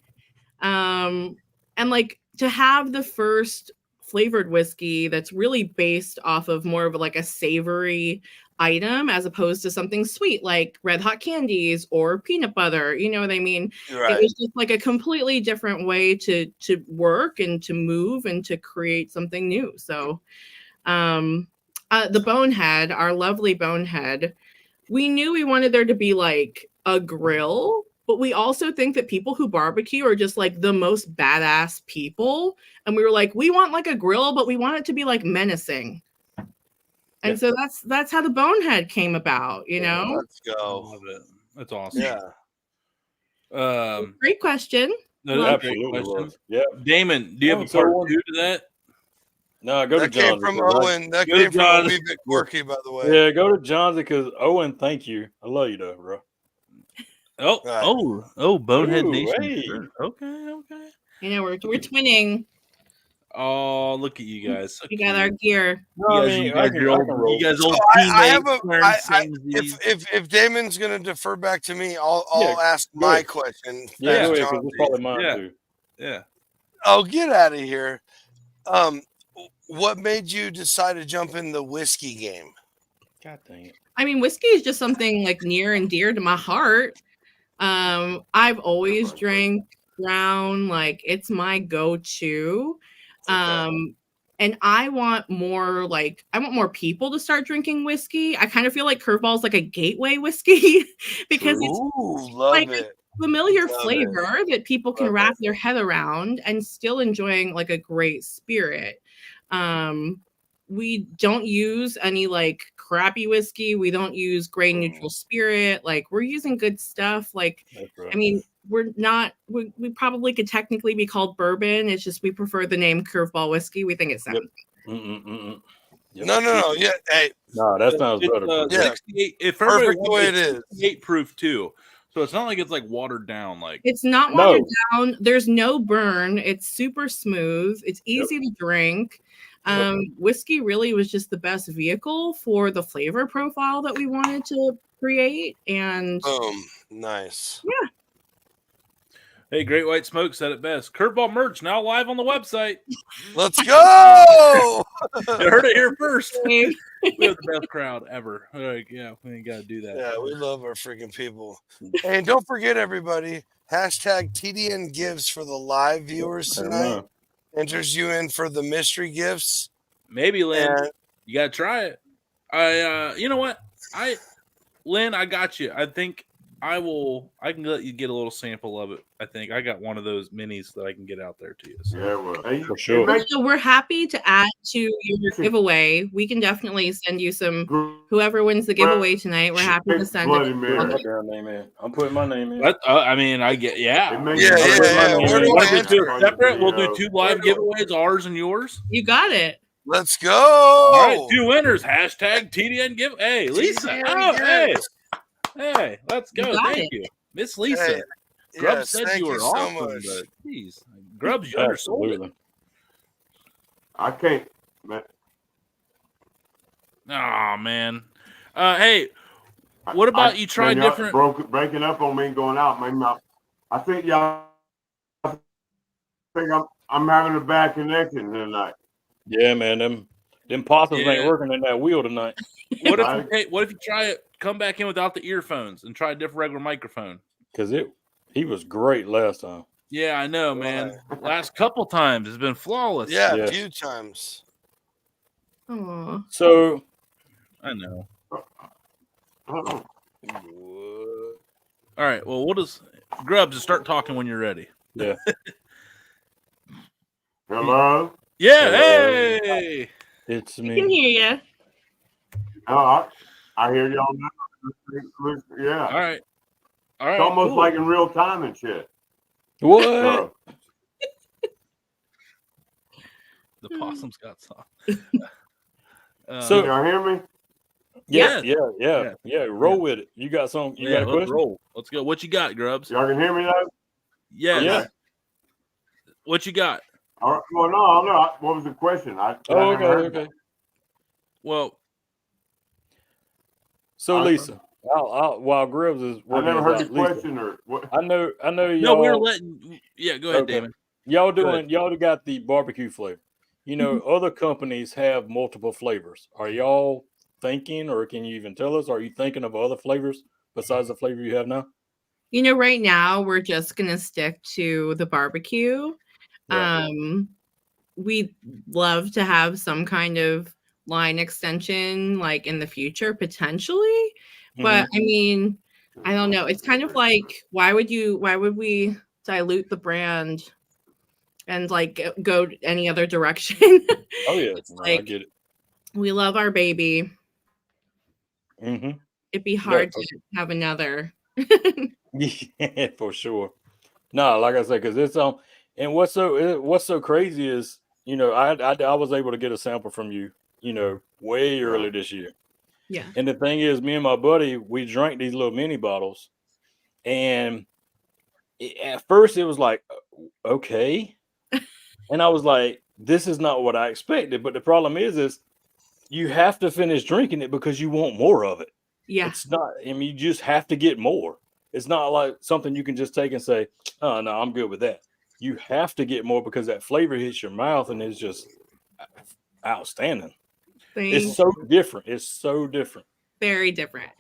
and like to have the first flavored whiskey that's really based off of more of like a savory item as opposed to something sweet like red hot candies or peanut butter. You know what I mean?
Right.
It was just like a completely different way to work and to move and to create something new. So the Bonehead, our lovely Bonehead, we knew we wanted there to be like a grill, but we also think that people who barbecue are just like the most badass people. And we were like, we want like a grill, but we want it to be like menacing. And so that's how the Bonehead came about,
Let's
I
go.
love it. That's awesome.
Yeah.
Great question.
That is a great
Absolutely
question.
was. Yeah.
Damon, do you have a
So
part
one-
2 to that?
No, go to
That came
John's.
from
because
Owen. That
Go to
came from a
John.
wee bit quirky, by the way.
Yeah, go to John's because Owen, thank you. I love you though, bro.
Bonehead
Ooh,
Nation.
hey.
Sure. Okay.
We're twinning.
Oh, look at you guys. So
We got our
cute.
gear.
No,
You guys are old
So
teammates.
I have
wearing samesies.
if Damon's gonna defer back to me, I'll ask
go
my
ahead.
question.
Yeah,
Thanks,
go ahead,
John
'cause it's
D.
probably mine
Yeah.
too.
Yeah.
Oh, get out of here. What made you decide to jump in the whiskey game?
God dang it.
I mean, whiskey is just something like near and dear to my heart. I've always drank brown, like it's my go-to. And I want more people to start drinking whiskey. I kind of feel like Kurvball is like a gateway whiskey because it's
Love
like
it.
a familiar
Love
flavor that people can
Love
wrap their head around and still enjoying like a great spirit. We don't use any like crappy whiskey. We don't use grain neutral spirit. Like we're using good stuff. Like,
That's right.
I mean, we're not, we probably could technically be called bourbon. It's just, we prefer the name Kurvball whiskey. We think it sounds
Yep.
No. Yeah. Hey,
No, that sounds
It's,
better.
Yeah.
68. If everybody
Perfect
wants
way
it,
it is.
68 proof too. So it's not like it's like watered down. Like
It's not
No.
watered down. There's no burn. It's super smooth. It's easy to drink. Whiskey really was just the best vehicle for the flavor profile that we wanted to create. And
boom. Nice.
yeah.
Hey, Great White Smoke said it best. Kurvball merch now live on the website.
Let's go.
You heard it here first.
Okay.
We have the best crowd ever. Like, yeah, we ain't got to do that.
Yeah, we love our freaking people. And don't forget, everybody, hashtag TDN Gives for the live viewers tonight. Enters you in for the mystery gifts.
Maybe, Lynn.
And
You got to try it. You know what? Lynn, I got you. I think I can let you get a little sample of it. I think I got one of those minis that I can get out there to you. So.
Yeah, well, hey,
For sure.
hey,
So we're happy to add to your giveaway. We can definitely send you some. Whoever wins the giveaway tonight, we're happy to send
Bloody
it.
Mary.
Put my damn name in. I'm putting my name in.
I mean, I get, yeah.
It makes
Yeah,
you-
yeah. Where do
Want
I
to do
enter?
it separate? We'll do
Video.
2 live giveaways, ours and yours.
You got it.
let's go.
All right, 2 winners. Hashtag TDN give. Hey, Lisa.
TDN
Oh, hey.
Gives.
Hey, let's go.
You got
Thank
it.
you. Miss Lisa.
Hey,
Grubbs
yes,
said
thank
you were
so
awesome,
much.
but geez, Grubbs, you undersold it.
Absolutely.
I can't, man.
Oh, man. Hey, what about you try
man, y'all
different?
breaking up on me and going out. Maybe I think y'all think I'm having a bad connection tonight.
Yeah, man. Them possums
Yeah.
ain't working in that wheel tonight.
What if you try it? Come back in without the earphones and try a different regular microphone.
Because he was great last time.
Yeah, I know, man. Last couple times it's been flawless.
Yeah,
Yeah.
a few times.
Aw.
So
I know.
Oh,
All right. Well, we'll just Grubbs just start talking when you're ready.
yeah.
hello.
Yeah.
Hello.
Hey.
It's
I can
me.
hear you.
Oh, I hear y'all now. Yeah.
All right. All right.
It's almost
cool.
like in real time and shit.
What?
So,
The possum's got some.
So-
Can y'all hear me?
Yeah. Roll with it. You got some? You got a
let's
question?
roll. Let's go. What you got, Grubbs?
Y'all can hear me though?
Yes.
Yeah.
What you got?
All right. Well, no. What was the question? I
Oh,
never heard
okay.
Well,
So
I-
Lisa, while Grubbs is
I
working
never
this
heard
out,
the
Lisa,
question or what.
I know
no,
y'all.
we're letting. Yeah, go ahead,
Okay.
Damon.
Y'all
Go ahead.
y'all got the barbecue flavor. You know, other companies have multiple flavors. Are y'all thinking, or can you even tell us? Are you thinking of other flavors besides the flavor you have now?
You know, right now we're just gonna stick to the barbecue.
Yeah.
We'd love to have some kind of line extension like in the future potentially, but I mean, I don't know. It's kind of like why would we dilute the brand and like go any other direction?
Oh yeah,
It's
no, I
like
get it.
we love our baby.
Mm-hmm.
It'd be hard to have another.
Yeah, for sure. No, like I said, because it's on. And what's so crazy is, you know, I was able to get a sample from you, you know, way early this year.
Yeah.
And the thing is, me and my buddy, we drank these little mini bottles, and at first it was like, okay, and I was like, this is not what I expected. But the problem is you have to finish drinking it because you want more of it.
Yeah.
It's not. I mean, you just have to get more. It's not like something you can just take and say, "Oh no, I'm good with that." You have to get more because that flavor hits your mouth and it's just outstanding. It's so different. It's so different.
Very different.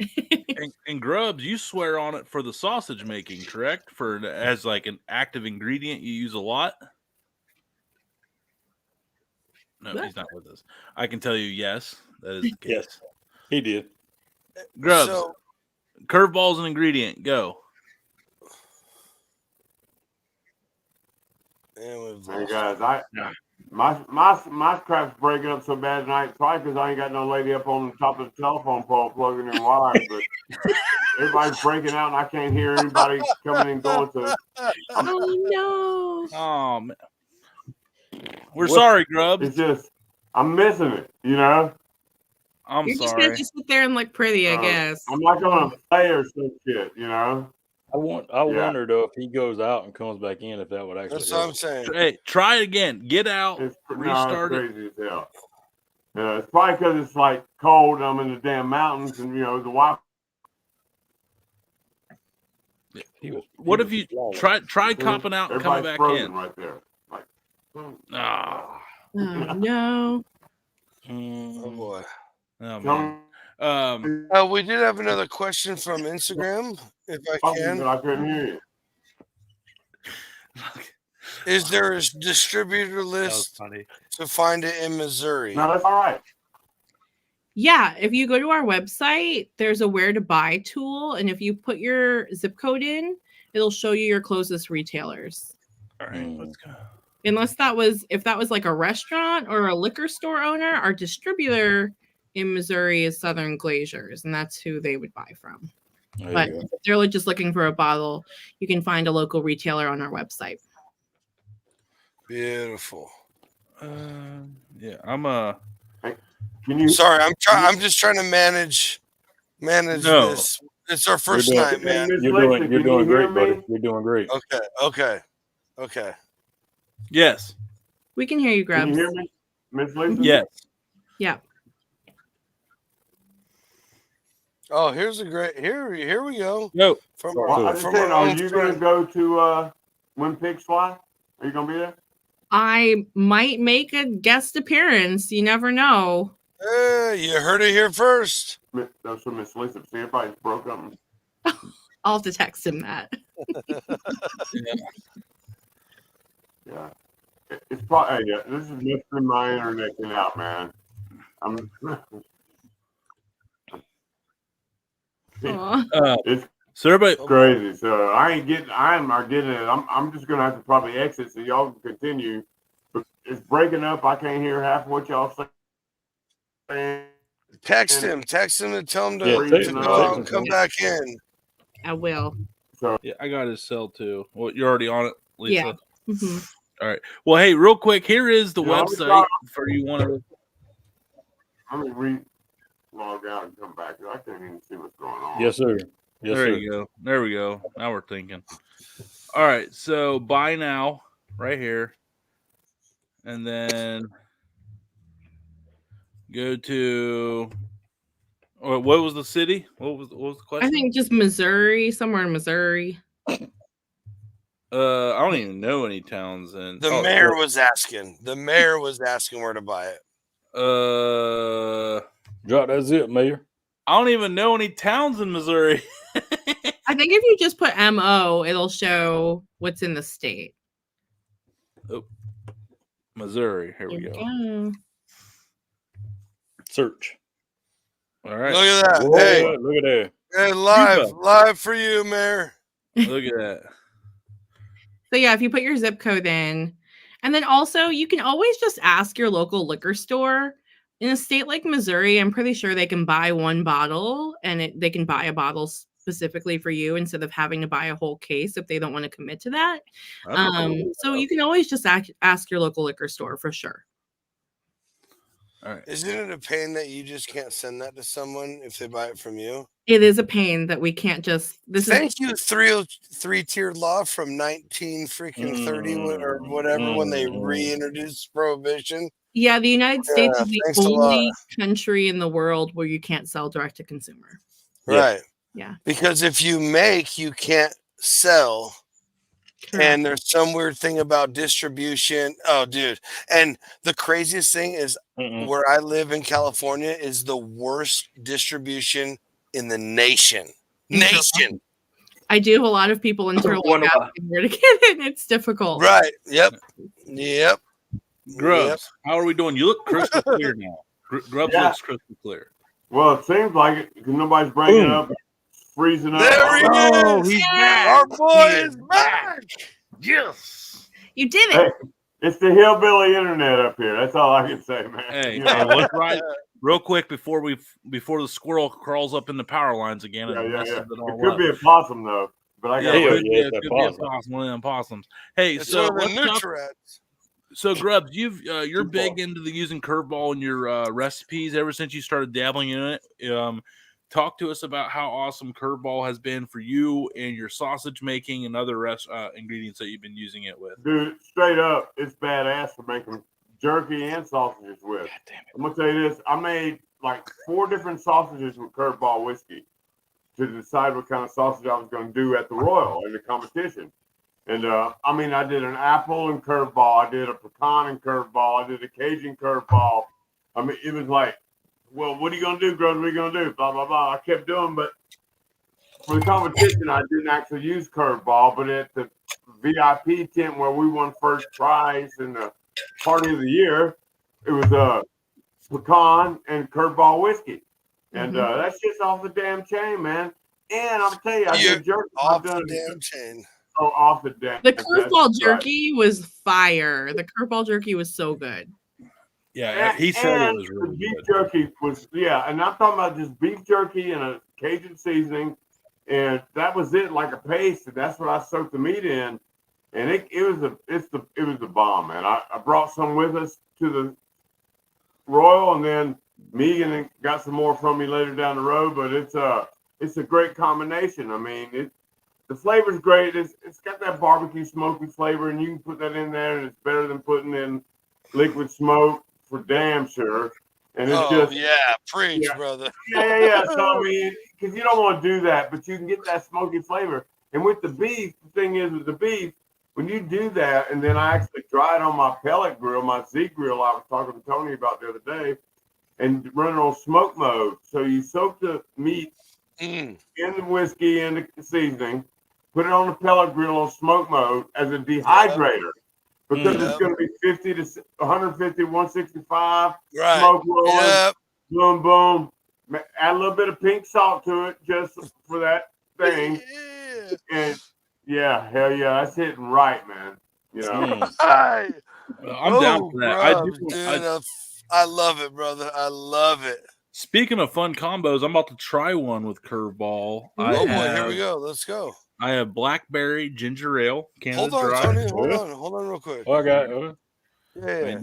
And Grubbs, you swear on it for the sausage making, correct? For as like an active ingredient you use a lot. No,
What?
he's not with us. I can tell you, yes, that is the case.
Yes, he did.
Grubbs,
So,
curveball's an ingredient. Go.
and we've
Hey
lost
guys, my crap's breaking up so bad tonight. Probably because I ain't got no lady up on the top of the telephone pole plugging in wires, but everybody's breaking out and I can't hear anybody coming and going. So
Oh no.
Oh man. We're
What?
sorry, Grubbs.
it's just I'm missing it, you know.
I'm
You're just
sorry.
gonna just sit there and look pretty, I guess.
I'm not gonna play or some shit, you know.
I wonder though if he goes out and comes back in, if that would actually.
That's what I'm
help.
saying.
Hey, try it again. Get out.
It's
Restart it.
crazy as hell. It's probably because it's like cold. I'm in the damn mountains, and you know the Wi.
What if you try copping out and coming
Everybody's
back
frozen
in?
right there. Like,
Ah.
Oh no.
Oh boy.
Oh man.
We did have another question from Instagram, if I
but
can.
I couldn't hear you.
Is there a distributor
That was
list
funny.
to find it in Missouri?
No, that's all right.
Yeah, if you go to our website, there's a where to buy tool, and if you put your zip code in, it'll show you your closest retailers.
All right, let's go.
If that was like a restaurant or a liquor store owner, our distributor in Missouri is Southern Glaciers, and that's who they would buy from.
There
But
you go.
if they're just looking for a bottle, you can find a local retailer on our website.
Beautiful.
Yeah, I'm
Can you?
Sorry, I'm just trying to manage
No.
this. It's our first
doing-
night, man.
Miss
You're
Lisa,
doing
can you
great,
hear
buddy.
me?
You're doing great.
Okay.
yes,
We can hear you,
Can
Grubbs.
you hear me, Miss Lisa?
yes.
Yeah.
Oh, here's a great here we go.
No,
From
Well, I just
from
said,
our
are
own
you gonna
friend.
go to When Pigs Fly? Are you gonna be there?
I might make a guest appearance. You never know.
You heard it here first.
That's from Miss Lisa. See, everybody's broke up.
I'll have to text him that.
Yeah. It's probably yeah. This is missing my internet thing out, man. I'm.
Aw.
It's
so everybody,
crazy. So I'm not getting it. I'm just gonna have to probably exit so y'all can continue. But it's breaking up. I can't hear half what y'all saying.
Text him and tell him to,
Yeah,
to
text
go
him.
out and come back in.
I will.
yeah, I got his cell too. Well, you're already on it, Lisa.
Yeah. Mhm.
All right. Well, hey, real quick, here is the
Yeah, let me
website
start-
for you want to.
Let me log out and come back. I can't even see what's going on.
Yes, sir. Yes,
There
sir.
you go. There we go. Now we're thinking. All right. So buy now, right here, and then go to. What was the city? What was the question?
I think just Missouri, somewhere in Missouri.
I don't even know any towns in.
The mayor was asking. The mayor was asking where to buy it.
Drop that zip, Mayor.
I don't even know any towns in Missouri.
I think if you just put MO, it'll show what's in the state.
Oh, Missouri. Here we
There
go.
go.
Search.
All right.
Look at that.
Whoa,
Hey,
look at that.
hey, live for you, Mayor.
Look at that.
So yeah, if you put your zip code in, and then also you can always just ask your local liquor store. In a state like Missouri, I'm pretty sure they can buy one bottle and they can buy a bottle specifically for you instead of having to buy a whole case if they don't want to commit to that. So you can always just ask your local liquor store for sure.
All right.
Isn't it a pain that you just can't send that to someone if they buy it from you?
It is a pain that we can't just.
Thank you, three-tiered law from 1930 or whatever when they reintroduced prohibition.
Yeah, the United States is the only
lot.
country in the world where you can't sell direct to consumer.
Right.
Yeah.
Because if you make, you can't sell.
Correct.
And there's some weird thing about distribution. Oh, dude. And the craziest thing is where I live in California is the worst distribution in the nation.
I do have a lot of people in Turlock asking where to get it, and it's difficult.
Right. Yep.
Grubbs, how are we doing? You look crystal clear now. Grubbs looks crystal clear.
Well, it seems like it because nobody's bringing it up. It's freezing up.
There he is.
He's back.
Our boy is back.
Yes.
You did it.
Hey, it's the hillbilly internet up here. That's all I can say, man.
Hey,
You know?
let's ride real quick before the squirrel crawls up in the power lines again and messes it all
It could
up.
be a possum though, but I got
it could be a possum, one of them possums. Hey,
It's
so
one of the Nutri-Rats.
So Grubbs, you're big into using Kurvball in your recipes ever since you started dabbling in it. Talk to us about how awesome Kurvball has been for you and your sausage making and other ingredients that you've been using it with.
Dude, straight up, it's badass for making jerky and sausages with. I'm gonna tell you this: I made like 4 different sausages with Kurvball whiskey to decide what kind of sausage I was going to do at the Royal in the competition. And I did an apple and Kurvball, I did a pecan and Kurvball, I did a Cajun Kurvball. I mean, it was like, well, what are you going to do, Grubbs? What are you going to do? Blah, blah, blah. I kept doing, but for the competition, I didn't actually use Kurvball, but at the VIP tent where we won first prize in the party of the year, it was a pecan and Kurvball whiskey. And that's just off the damn chain, man. And I'll tell you, I did jerky.
Off the damn chain.
Oh, off the damn.
The Kurvball jerky was fire. The Kurvball jerky was so good.
Yeah, he said it was really
beef
good.
Jerky was, and I'm talking about just beef jerky and a Cajun seasoning, and that was it, like a paste, and that's what I soaked the meat in, and it was the bomb, man. I brought some with us to the Royal, and then Megan got some more from me later down the road, but it's a great combination. I mean, the flavor's great. It's got that barbecue smoky flavor, and you can put that in there, and it's better than putting in liquid smoke for damn sure. And it's
preach, brother.
Yeah. So I mean, because you don't want to do that, but you can get that smoky flavor. And with the beef, the thing is with the beef, when you do that, and then I actually dry it on my pellet grill, my Z grill I was talking to Tony about the other day, and run it on smoke mode. So you soak the meat in the whiskey and the seasoning, put it on the pellet grill on smoke mode as a dehydrator. Because it's going to be 50 to 150, 165, smoke rolling, boom, boom. Add a little bit of pink salt to it just for that thing. And hell yeah, that's hitting right, man. You know,
I'm down for that.
I love it, brother. I love it.
Speaking of fun combos, I'm about to try one with Kurvball.
Here we go. Let's go.
I have blackberry ginger ale, Canada
Hold on,
Dry.
Tony.
Yeah.
Hold on, real quick.
Oh, I got.
Yeah.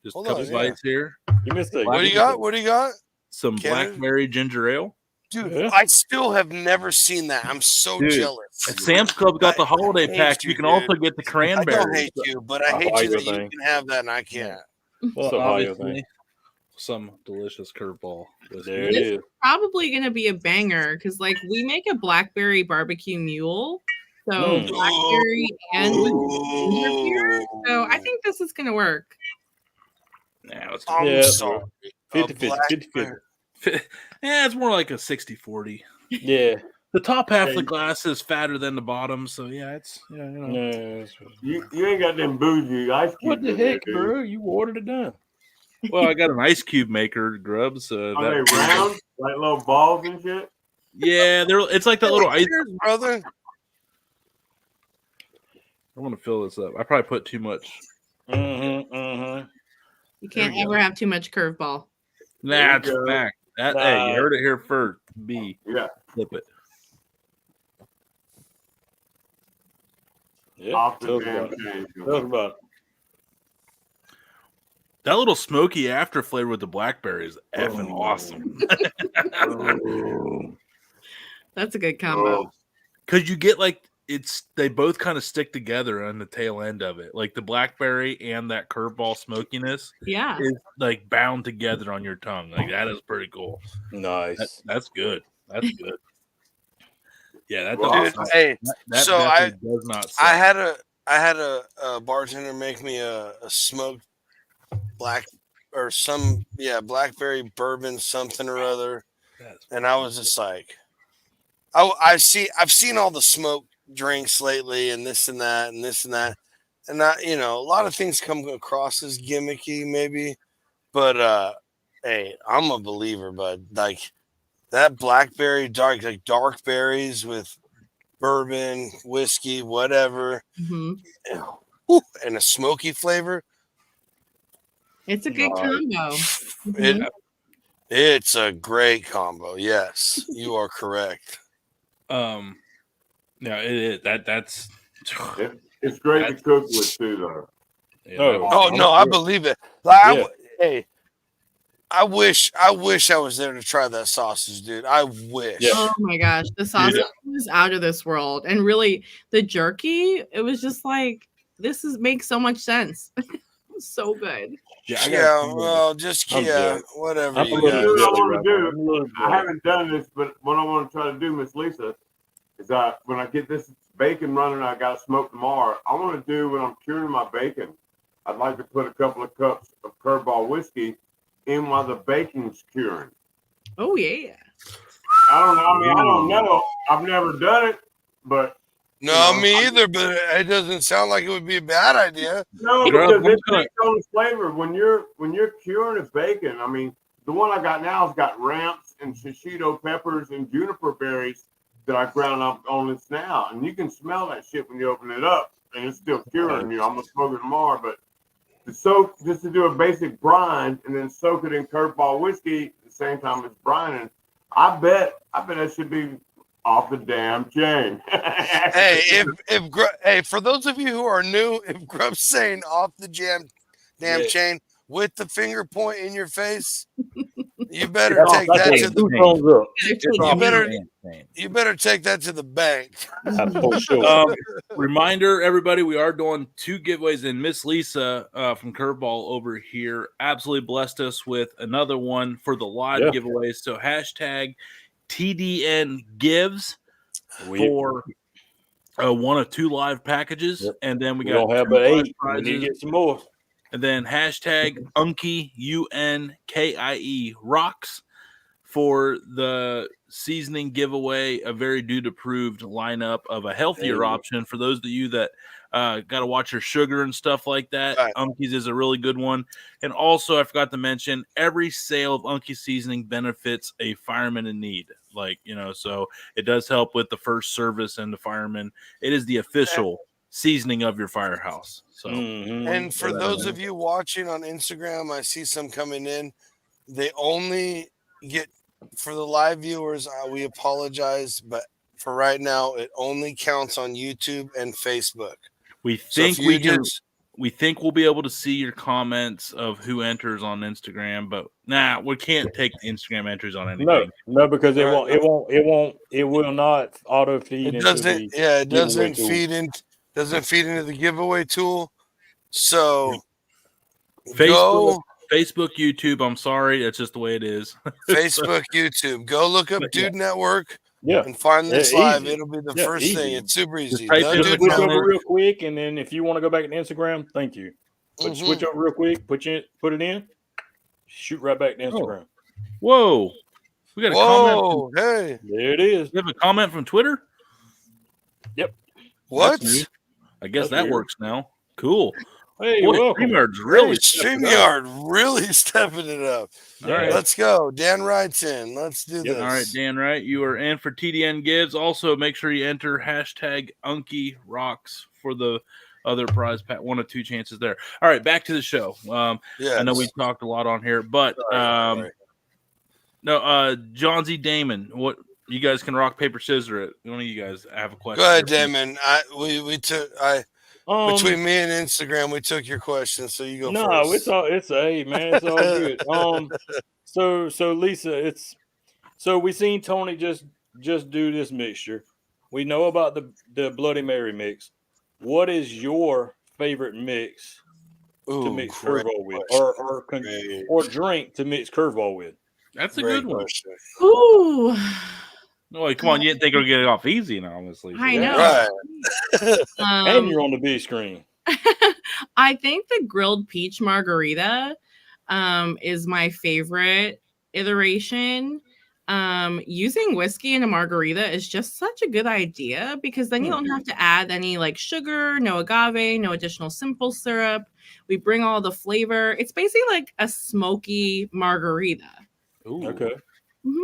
Just
Hold
a couple
on,
bites here.
You missed it.
What do you got? What do you got?
Some
Canada?
blackberry ginger ale.
Dude,
Yeah.
I still have never seen that. I'm so
Dude,
jealous.
At Sam's Club got the
I
holiday
hate
pack.
you,
You can
dude.
also get the
I
cranberry.
don't hate you, but I hate you that you
thing.
can have that and I can't.
Well,
Some Ohio
obviously,
thing.
some delicious curveball whiskey.
There it
This
is.
Probably gonna be a banger because like we make a blackberry barbecue mule. So blackberry and with ginger beer. So I think this is gonna work.
Yeah, let's
I'm
Yeah.
sorry.
50-50.
yeah, it's more like a 60-40.
Yeah.
The top half of the
Hey.
glass is fatter than the bottom, so yeah, it's
No.
You ain't got them bougie ice cubes.
What the
in there,
heck,
dude.
bro? You watered it down.
Well, I got an ice cube maker, Grubbs.
Are they round, like little balls and shit?
Yeah, it's like that little ice.
Cheers, brother.
I want to fill this up. I probably put too much.
You can't
we go.
ever have too much curveball.
That's
go.
fact. Hey, you
Nah.
heard it here first. B.
Yeah.
Flip it.
Yeah.
Off the
Tell us
damn
about it.
chain.
Tell us about it.
That little smoky after flavor with the blackberry is effing awesome.
That's a good combo.
Oh,
Because you get they both kind of stick together on the tail end of it. Like the blackberry and that curveball smokiness
Yeah.
is like bound together on your tongue. Like that is pretty cool.
Nice.
That's good. That's good. Yeah, that
Well,
does
Dude,
not,
hey,
that
so
definitely does not suck.
I had a bartender make me a smoked blackberry bourbon something or other, and I was just like, I've seen all the smoke drinks lately and this and that and this and that, and a lot of things come across as gimmicky maybe, but hey, I'm a believer, bud. Like that blackberry dark berries with bourbon, whiskey, whatever,
hmm
and a smoky flavor.
It's a good combo.
It's a great combo. Yes, you are correct.
Yeah, it is. That's
it's great to cook with too, though.
yeah,
Oh no, I believe it. Like, I wish I was there to try that sausage, dude. I wish.
Yeah.
Oh my gosh, the sausage was out of this world, and really the jerky. It was just like makes so much sense. It was so good.
Whatever
I'm
you
a little
guys.
jelly right now.
I haven't done this, but what I want to try to do, Miss Lisa, is when I get this bacon running, I got to smoke tomorrow. I want to do when I'm curing my bacon. I'd like to put a couple of cups of Kurvball whiskey in while the bacon's curing.
Oh yeah.
I don't know. I mean, I don't know. I've never done it, but
No, me either. But it doesn't sound like it would be a bad idea.
no, because it takes on the flavor when you're curing a bacon. I mean, the one I got now has got ramps and shishito peppers and juniper berries that I ground up on this now, and you can smell that shit when you open it up, and it's still curing. I'm gonna smoke it tomorrow, but just to do a basic brine and then soak it in Kurvball whiskey at the same time as brining. I bet that should be off the damn chain.
Hey, hey, for those of you who are new, if Grubb's saying off the damn chain with the finger point in your face, you better take that to the you better take that to the bank.
For sure.
Reminder, everybody, we are doing 2 giveaways, and Miss Lisa from Kurvball over here absolutely blessed us with another one for the live giveaways. So hashtag TDN gives for 1 of 2 live packages, and then we don't
have but 8. We need to get some more.
And then hashtag Unkie UNKIE rocks for the seasoning giveaway, a very dude approved lineup of a healthier option for those of you that got to watch your sugar and stuff like that. Right. Unkie's is a really good one. And also, I forgot to mention, every sale of Unkie seasoning benefits a fireman in need. So it does help with the first service and the firemen. It is the official seasoning of your firehouse. So,
and for those of you watching on Instagram, I see some coming in. They only get, for the live viewers, we apologize, but for right now, it only counts on YouTube and Facebook.
We
So if
think
you
we think we'll be able to see your comments of who enters on Instagram, but we can't take the Instagram entries on anything.
No, because it
Right.
will not auto feed
it
into
doesn't.
the
Yeah, it
giveaway
doesn't
tool.
feed into the giveaway tool. So
Facebook, YouTube. I'm sorry, that's just the way it is.
Facebook, YouTube. Go look up Dude Network.
Yeah,
And find this
Yeah,
live.
easy.
It'll be the
Yeah,
first
easy.
thing. It's super easy.
type
The
in
Dude
Switch
Network.
over real quick, and then if you want to go back to Instagram, thank you. But switch over real quick, put it in, shoot right back to Instagram.
Whoa, we got a comment.
Hey,
there it is.
You have a comment from Twitter?
Yep.
What?
I guess
That's
that
weird.
works now. Cool.
Hey,
Boy,
welcome.
StreamYard's
Really,
really
StreamYard really stepping it up.
All right.
Let's go. Dan writes in. Let's do this.
All right, Dan, right? You are in for TDN Gives. Also, make sure you enter hashtag Unkie Rocks for the other prize pack. 1 of 2 chances there. All right, back to the show. I know we talked a lot on here, but John Z. Damon, what you guys can rock, paper, scissors it. One of you guys have a question.
Go ahead, Damon. Between me and Instagram, we took your question, so you go first.
No, it's hey man, it's all good. So Lisa, so we seen Tony just do this mixture. We know about the Bloody Mary mix. What is your favorite mix to mix Kurvball with, or drink to mix Kurvball with?
That's a good one.
Ooh.
No, come on, you didn't think it would get off easy now, honestly.
I know.
Right.
And you're on the B screen.
I think the grilled peach margarita is my favorite iteration. Using whiskey in a margarita is just such a good idea because then you don't have to add any like sugar, no agave, no additional simple syrup. We bring all the flavor. It's basically like a smoky margarita.
Ooh.
Okay.
Mm-hmm.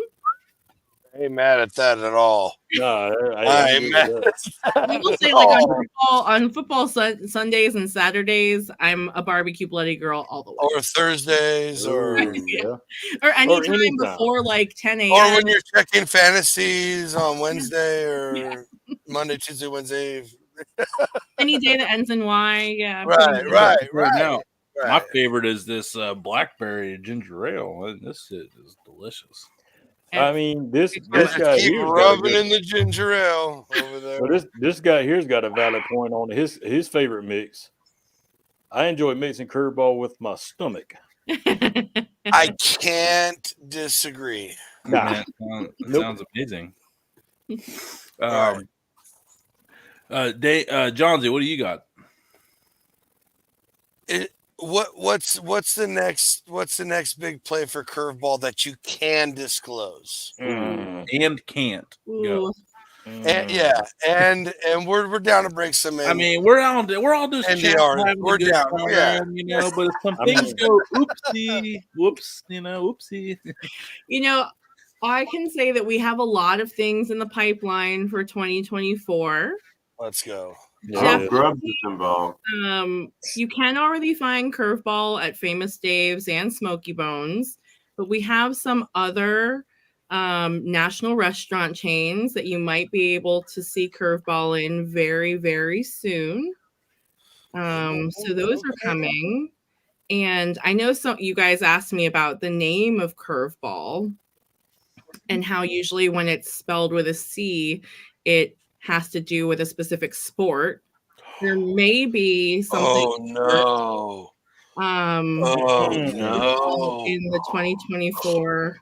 I ain't mad at that at all.
No,
I ain't mad at that.
I will say, like on football Sundays and Saturdays, I'm a barbecue bloody girl all the way.
Or Thursdays, or
anytime before like 10 a.m.
Or when you're checking fantasies on Wednesday or Monday, Tuesday, Wednesday.
Any day that ends in Y. Yeah.
Right.
Now, my favorite is this blackberry ginger ale. This is delicious.
I mean, this guy
keep
here's
rubbing in the ginger ale over there.
So this guy here's got a valid point on his favorite mix. I enjoy mixing Kurvball with my stomach.
I can't disagree.
Nah. Sounds amazing. Johnsy, what do you got?
What's the next big play for Kurvball that you can disclose
and can't go?
And we're down to break some in.
I mean, we're all just chatting,
we're down,
but if some things go oopsie, whoops, oopsie.
I can say that we have a lot of things in the pipeline for 2024.
Let's go.
Grubbs is involved.
You can already find Kurvball at Famous Dave's and Smoky Bones, but we have some other national restaurant chains that you might be able to see Kurvball in very, very soon. So those are coming. And I know you guys asked me about the name of Kurvball and how usually when it's spelled with a C, it has to do with a specific sport. There may be something.
Oh no!
In the 2024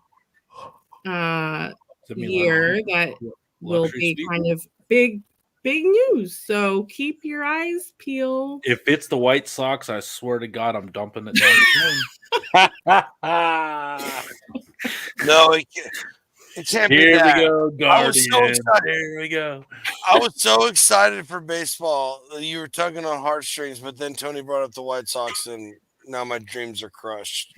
year that will be kind of big news. So keep your eyes peeled.
If it's the White Sox, I swear to God, I'm dumping it down the
No, it can't be that.
Here we go, Guardian. Here we go.
I was so excited for baseball. You were tugging on heartstrings, but then Tony brought up the White Sox, and now my dreams are crushed.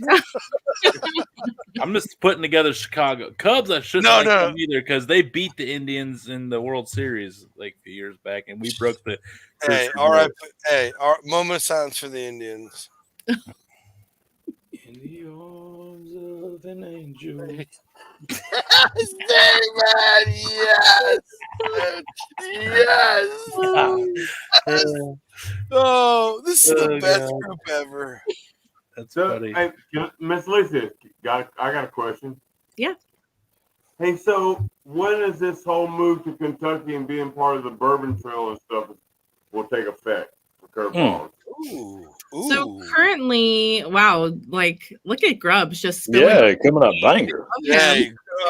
I'm just putting together Chicago Cubs. I shouldn't like them either because they beat the Indians in the World Series like a few years back, and we broke the.
Our moment of silence for the Indians.
In the arms of an angel.
Yes, David. Yes. Yes. Oh, this is the best group ever.
That's
So,
funny.
hey, Miss Lisa, I got a question.
Yeah.
Hey, so when is this whole move to Kentucky and being part of the Bourbon Trail and stuff will take effect for Kurvball?
Ooh.
So currently, wow, like look at Grubbs just spilling.
Yeah, coming up banger.
Yeah,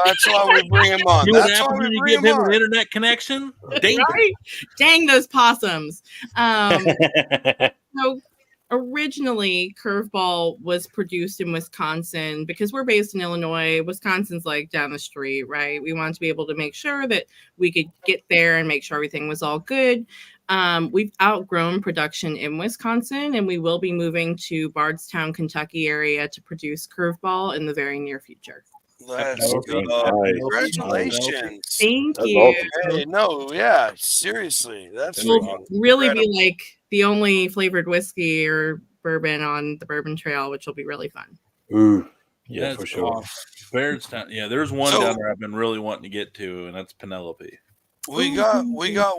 that's why we bring him on.
You know what
That's why
happens
we
when you
bring
give
him
him an
on.
internet connection? Danger.
Right? Dang those possums. So originally Kurvball was produced in Wisconsin because we're based in Illinois. Wisconsin's like down the street, right? We wanted to be able to make sure that we could get there and make sure everything was all good. We've outgrown production in Wisconsin, and we will be moving to Bardstown, Kentucky area to produce Kurvball in the very near future.
Let's
Okay,
go.
nice.
Congratulations.
Thank
That's
you.
awesome.
Hey, no, yeah, seriously. That's
We'll
freaking
really be
incredible.
like the only flavored whiskey or bourbon on the Bourbon Trail, which will be really fun.
Ooh, yeah,
That's
for sure.
awesome. Bairdstown. Yeah, there's one
So-
down there I've been really wanting to get to, and that's Penelope.
We got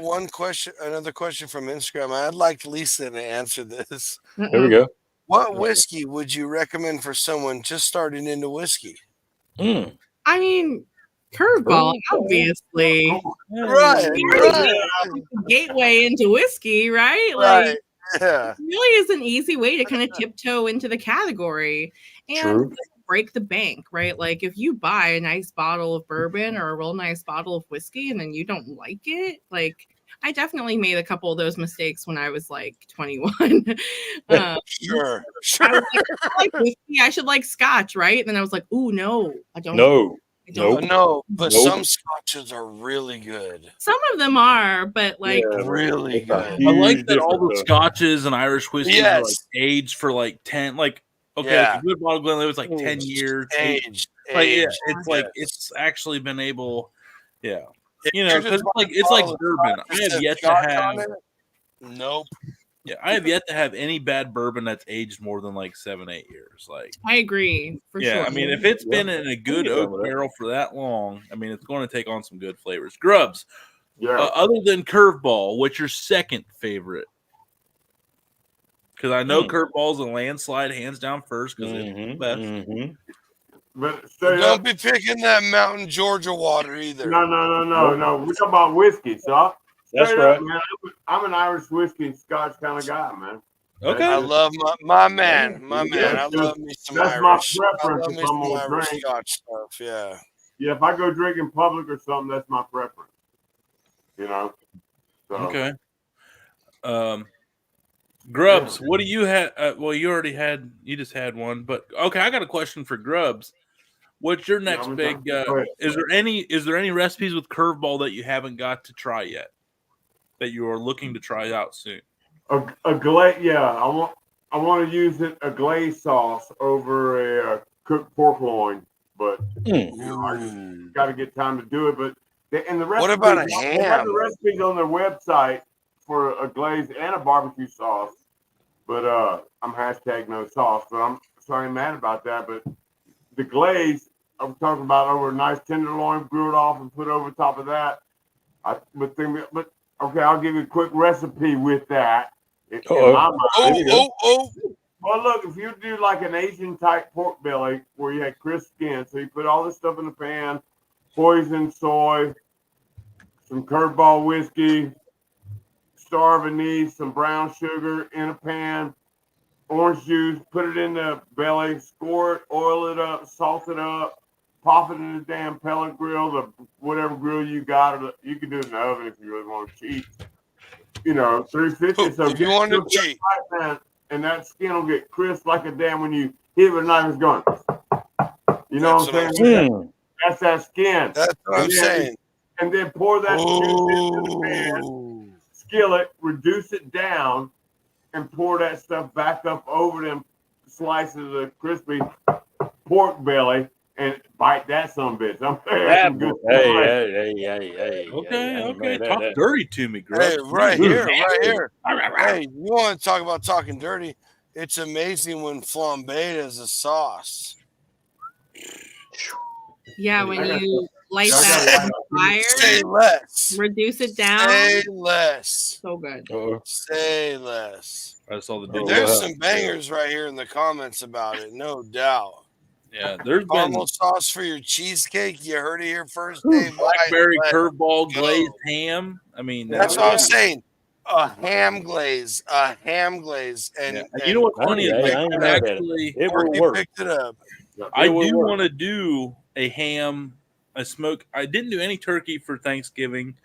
one question, another question from Instagram. I'd like Lisa to answer this.
Here we go.
What whiskey would you recommend for someone just starting into whiskey?
Mm.
I mean, Kurvball, obviously.
Right,
Gateway into whiskey, right?
right.
Like,
Yeah.
it really is an easy way to kind of tiptoe into the category and
True.
break the bank, right? Like, if you buy a nice bottle of bourbon or a real nice bottle of whiskey and then you don't like it, like, I definitely made a couple of those mistakes when I was like 21.
Sure.
I like whiskey. I should like scotch, right? And then I was like, "Ooh, no, I don't."
No.
I don't.
Nope.
No, but
Nope.
some scotches are really good.
Some of them are, but like,
Yeah,
Really
it's a
good.
I like
huge
that all the
difference,
scotches and Irish whiskeys are like
Yes.
aged for like 10. Like, okay,
Yeah.
like a good bottle of Glenlivet was like 10 years.
Aged.
Like, yeah,
aged,
it's like
yes.
it's actually been able, yeah,
If
you know,
you're
because
just
it's like
buying a
bourbon.
bottle
I
that
have
says
yet to
Scotch
have,
on it, nope.
yeah, I have yet to have any bad bourbon that's aged more than like 7-8 years. Like,
I agree for
yeah,
sure.
I mean, if it's
Yeah.
been in a good
get down
oak
with that.
barrel for that long, I mean, it's going to take on some good flavors. Grubbs,
Yeah.
other than Kurvball, what's your second favorite? Because I know Kurvball's a landslide, hands down first, because it's the best.
But straight
Don't
up,
be picking that Mountain Georgia water either.
no. We're talking about whiskey, so
That's
straight
right.
up, man. I'm an Irish whiskey and Scotch kind of guy, man.
Okay.
I love my man.
Yeah,
I love me some
that's my
Irish. I
preference
love
if
me
I'm
some
gonna
Irish
drink.
Scotch stuff. Yeah.
Yeah, if I go drink in public or something, that's my preference. You know. So,
Okay. Grubbs, what do you have? Well, you just had one, but okay, I got a question for Grubbs. What's your next big?
Go ahead.
Is there any recipes with Kurvball that you haven't got to try yet that you are looking to try out soon?
A glaze, yeah. I want to use a glaze sauce over a cooked pork loin, but you know, I just got to get time to do it. But the
What about a
they have
ham?
the recipes on their website for a glaze and a barbecue sauce. But I'm hashtag no sauce. But I'm sorry, mad about that. But the glaze I'm talking about over a nice tenderloin, grilled off and put over top of that. But okay, I'll give you a quick recipe with that. In my mind. Well, look, if you do like an Asian type pork belly where you had crisp skin, so you put all this stuff in the pan, poison soy, some Kurvball whiskey, star of anise, some brown sugar in a pan, orange juice, put it in the belly, score it, oil it up, salt it up, pop it in the damn pellet grill, the whatever grill you got, or you can do it in the oven if you really want to cheat. You know, 350. So
if you want to cheat,
right, and that skin will get crisp like a damn when you hit it with a knife. It's going. You know what I'm saying? That's that skin.
That's what I'm saying.
And then pour that juice into the pan, skillet, reduce it down, and pour that stuff back up over them slices of crispy pork belly. And bite that some bitch. I'm saying good.
Hey.
Okay. Talk dirty to me, Grubbs.
Hey, right here. Hey, you want to talk about talking dirty? It's amazing when flambéed is a sauce.
Yeah, when
I got-
you light
I
that
got-
on
Say
fire,
less.
reduce it down.
Say less.
So good.
Say less.
I saw the
Oh,
dude.
There's
wow.
some bangers right here in the comments about it, no doubt.
Yeah, there's been
Caramel sauce for your cheesecake. You heard it here first, Dave.
blackberry
Let's
curveball
go.
glazed ham. I mean,
That's
Oh,
what I
yeah.
was saying. A ham glaze. And,
yeah. You know what's funny is
Hey,
like,
I ain't
I
mad at it.
actually
It will
Porky
work.
picked it up.
I
It will
do
work.
want to do a ham, a smoke. I didn't do any turkey for Thanksgiving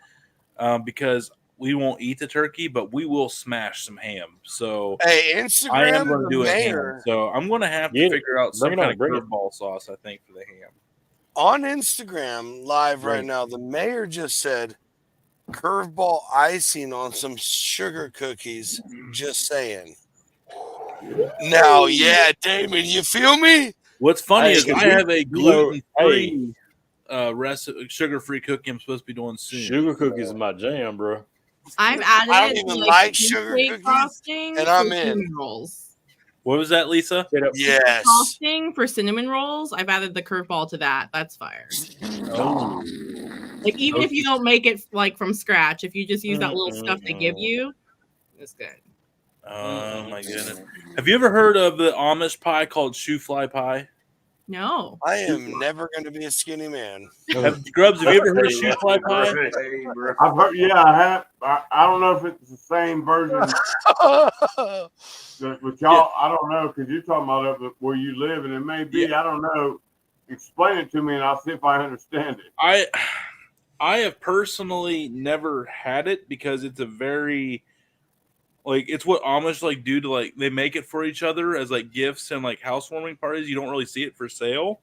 because we won't eat the turkey, but we will smash some ham. So
Hey,
I am
Instagram,
going to
the
do a ham.
mayor
So I'm going to have to
Get it.
figure out
Bring
some
it
kind
on,
of
bring it.
curveball sauce, I think, for the ham.
on Instagram live right
Right.
now, the mayor just said curveball icing on some sugar cookies. Just saying. Now, yeah, Damon, you feel me?
What's funny
Hey,
is
'cause
I
we-
have a
you know,
gluten-free sugar-free cookie I'm supposed to be doing soon.
Sugar cookies is my jam, bro.
I've added
I don't
it
even
to
like sugar
cheesecake
cookies,
frosting
and
for
I'm in.
cinnamon rolls.
What was that, Lisa?
Straight up.
Yes.
Frosting for cinnamon rolls. I've added the curveball to that. That's fire.
Oh,
Like even if you don't make it like from scratch, if you just use that little stuff they give
Mm-mm.
you, it's good.
oh my goodness! Have you ever heard of the Amish pie called shoe fly pie?
No.
I am never going to be a skinny man.
Grubbs, have you ever heard of shoe fly pie?
I've heard, yeah, I have. I don't know if it's the same version with y'all. I don't know because you're talking about up where you live, and it may be.
Yeah.
I don't know. Explain it to me, and I'll see if I understand it.
I have personally never had it because it's a very like it's what Amish like do to like they make it for each other as like gifts and like housewarming parties. You don't really see it for sale.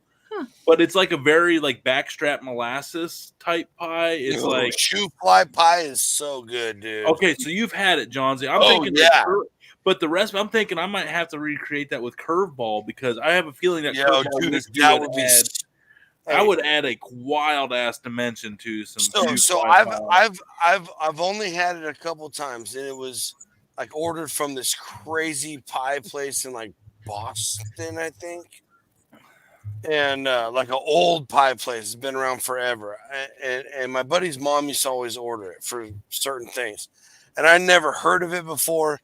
But it's like a very like backstrap molasses type pie. It's
Ooh,
like
shoe fly pie is so good, dude.
okay, so you've had it, Johnsy. I'm
Oh,
thinking
yeah.
but the rest I'm thinking I might have to recreate that with curveball because I have a feeling that
Yo,
curveball
dude,
whiskey
that would be.
add, I would add a wild ass dimension to some.
So I've only had it a couple times, and it was like ordered from this crazy pie place in like Boston, I think, and like an old pie place. It's been around forever, and my buddy's mom used to always order it for certain things, and I never heard of it before,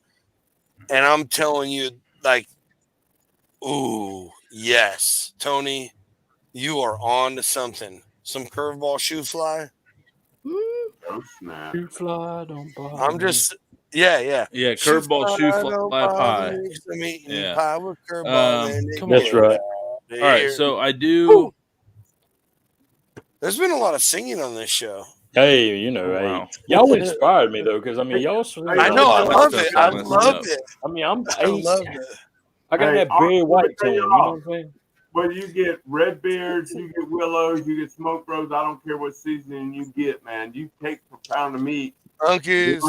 and I'm telling you, like, ooh, yes, Tony, you are on to something. Some curveball shoe fly.
Oh snap!
You fly, don't bother
I'm just, yeah.
Yeah, curveball shoe fly pie.
I'm eating
Yeah.
pie with curveball in it.
come
That's
Get
right.
out
All right,
here.
so I do.
There's been a lot of singing on this show.
Hey, you know,
Oh,
hey,
wow.
y'all inspired me though, because I mean, y'all.
I know, I
like
love
stuff
it. I
like
love
that.
it.
I mean, I'm.
I love it.
I got
Hey,
that
I'm
Barry
gonna
White
tell
tan.
you
You know
off.
what I'm saying?
Whether you get red beards, you get willows, you get smoked rose, I don't care what seasoning you get, man. You take per pound of meat,
Unkies.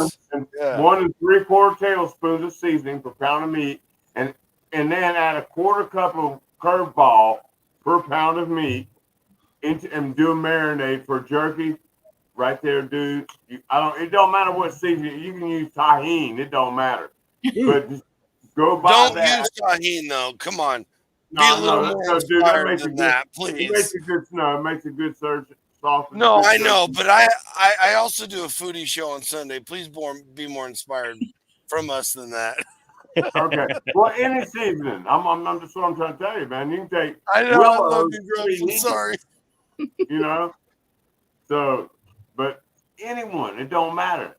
Yeah.
1 3/4 tablespoons of seasoning per pound of meat, and then add a 1/4 cup of curveball per pound of meat, and do a marinade for jerky. Right there, dude. It don't matter what seasoning. You can use tahini. It don't matter. But just go buy
Don't
that.
use tahini though. Come on. Be
No,
a little more
dude, that
inspired
makes a
than
good.
that,
It makes
please.
a good. No, it makes a good sausage.
No,
Good
I know,
jerky.
but I also do a foodie show on Sunday. Please be more inspired from us than that.
Okay. Well, any seasoning. I'm just what I'm trying to tell you, man. You can take
I know. I love
willows,
you, Grubbs. I'm
tahini,
sorry.
you know. So, but anyone, it don't matter,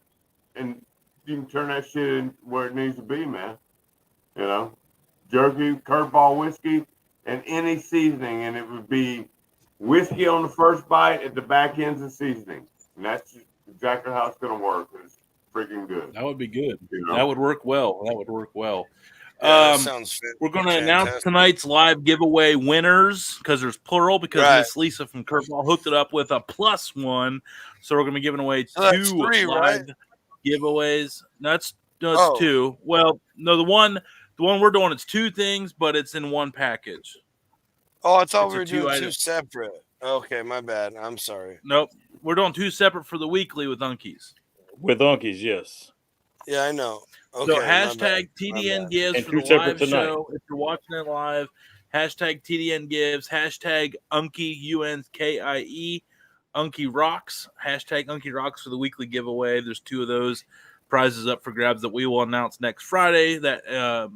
and you can turn that shit in where it needs to be, man. You know, jerky, curveball whiskey, and any seasoning, and it would be whiskey on the first bite, at the back end's the seasoning, and that's exactly how it's gonna work. It's freaking good.
That would be good.
You know?
That would work well. That would work well.
Yeah, that sounds
We're going to announce
fantastic.
tonight's live giveaway winners because there's plural because
Right.
Miss Lisa from Kurvball hooked it up with a +1. So we're going to be giving away
So that's
2
3,
live
right?
giveaways. It's
Oh.
2. Well, no, the one we're doing, it's 2 things, but it's in one package.
Oh, I thought
It's
we
a
were doing 2
2-item.
separate. Okay, my bad. I'm sorry.
Nope. We're doing 2 separate for the weekly with Unkies.
With Unkies, yes.
Yeah, I know. Okay,
So
my bad.
hashtag TDN
My
gives
And
for
2
the
separate
live
tonight.
show. If you're watching it live, hashtag TDN Gives, hashtag Unkie, UNKIE, Unkie Rocks, hashtag Unkie Rocks for the weekly giveaway. There's 2 of those prizes up for grabs that we will announce next Friday. That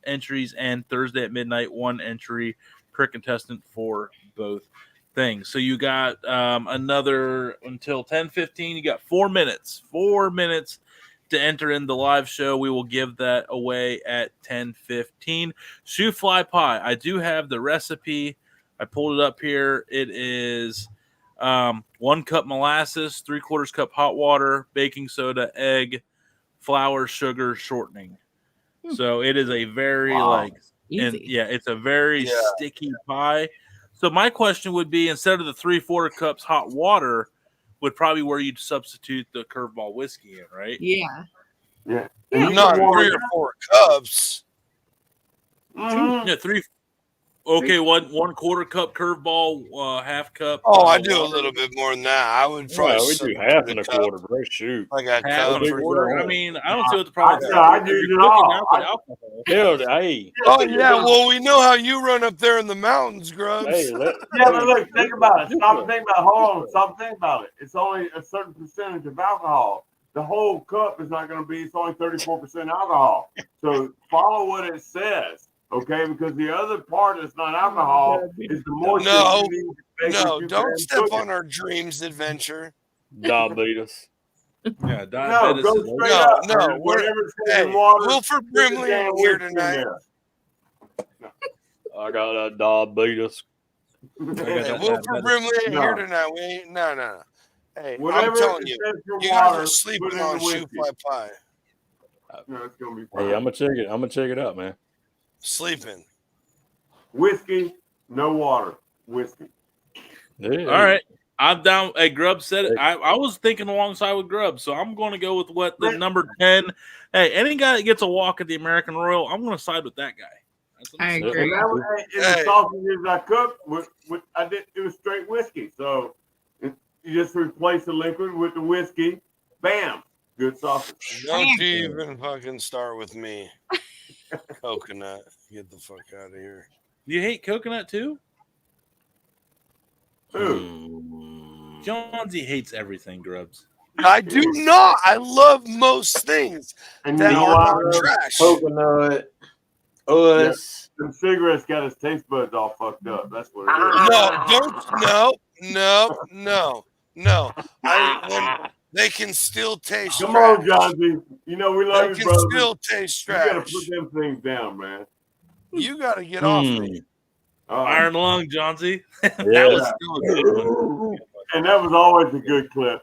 entries and Thursday at midnight, 1 entry per contestant for both things. So you got another until 10:15. You got 4 minutes. 4 minutes to enter in the live show. We will give that away at 10:15. Shoe fly pie. I do have the recipe. I pulled it up here. It is 1 cup molasses, 3/4 cup hot water, baking soda, egg, flour, sugar, shortening. So it is a very
Easy.
it's a very sticky pie. So my question would be, instead of the 3/4 cups hot water, would probably where you'd substitute the Kurvball whiskey in, right?
Yeah.
Yeah.
Yeah.
Not 3 or 4 cups.
Yeah, 3. Okay, 1/4 cup Kurvball, half cup.
Oh, I do a little bit more than that. I would probably
we do half and a quarter, bro. Shoot.
Like a
Half
cup.
and a
Big
quarter.
roll.
I mean, I don't see what the problem is.
I
If
do
you're
it all.
cooking out with alcohol.
Hell, hey,
Oh, yeah. Well, we know how you run up there in the mountains, Grubbs.
hey,
Yeah, but look, think about it. Stop and think about it. Hold on. Stop and think about it. It's only a certain percentage of alcohol. The whole cup is not going to be, it's only 34% alcohol. So follow what it says, okay? Because the other part that's not alcohol is the moisture.
No,
you need to make
No,
what you
don't
can
step
cook it.
on our dreams adventure.
diabetes.
Yeah,
No,
diabetes.
go
is-
straight
No,
up.
no,
man.
we're-
Whatever it says
Hey,
in water.
Wilford
put the
Brimley
damn
here
whiskey in
tonight.
I got that diabetes.
there.
Hey,
that
Wilford
diabetes.
Brimley ain't
No.
here tonight. We ain't. No. Hey,
Whatever
I'm telling
it
you,
says for
you guys
water,
are sleeping
put it in
on
the
shoe
whiskey.
fly pie.
No, it's gonna be fine.
Hey, I'm gonna check it. I'm gonna check it out, man.
Sleeping.
Whiskey, no water. Whiskey.
Yeah.
All right. I'm down. Hey, Grubb said it. I was thinking alongside with Grubb, so I'm going to go with what the number 10. Hey, any guy that gets a walk at the American Royal, I'm going to side with that guy. That's what I'm
I
saying.
agree.
And that was, and
Hey.
the sausages I cooked with I did it was straight whiskey. So you just replace the liquid with the whiskey. Bam, good sausage.
Don't you even fucking start with me. Coconut. Get the fuck out of here.
You hate coconut too?
Ooh.
Johnsy hates everything, Grubbs.
I do not. I love most things
And you
that
know
are
what?
not trash.
Coconut, us.
Them cigarettes got his taste buds all fucked up. That's what it is.
No. They can still taste
Come
trash.
on, Johnsy. You know we love
They
you,
can
brother.
still taste
You gotta
trash.
put them things down, man.
You gotta get off me.
Iron lung, Johnsy.
Yeah.
That was still a good one.
And that was always a good clip.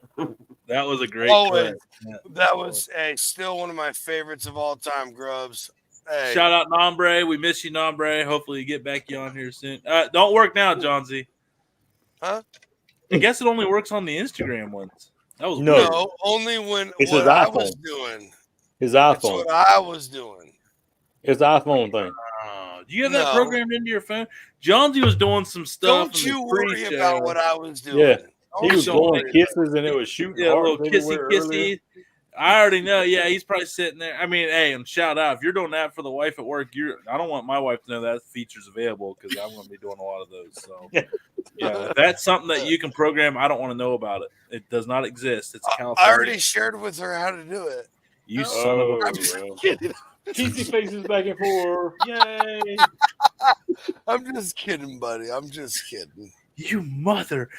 That was a great
Always.
clip. Yeah.
That was still one of my favorites of all time, Grubbs. Hey,
Shout out Nombre. We miss you, Nombre. Hopefully you get back on here soon. Don't work now, Johnsy.
Huh?
I guess it only works on the Instagram ones. That was
No.
weird.
no, only when
It's
what
his
I
iPhone.
was doing.
His
That's
iPhone.
what I was doing.
His iPhone thing.
Do you have that
No.
programmed into your phone? Johnsy was doing some stuff.
Don't
in the
you worry
pre-show.
about what I was doing.
Yeah.
Don't
He was
you
blowing
worry.
kisses and it was shooting
Yeah, a little
hearts
kissy
everywhere
kissy.
earlier.
I already know. Yeah, he's probably sitting there. I mean, hey, and shout out if you're doing that for the wife at work. I don't want my wife to know that feature's available because I'm going to be doing a lot of those. So, yeah, if that's something that you can program. I don't want to know about it. It does not exist. It's a
I
California.
already shared with her how to do it.
You son of a.
I'm just
well.
kidding.
Kissy faces back and forth. Yay.
I'm just kidding, buddy. I'm just kidding.
You mother.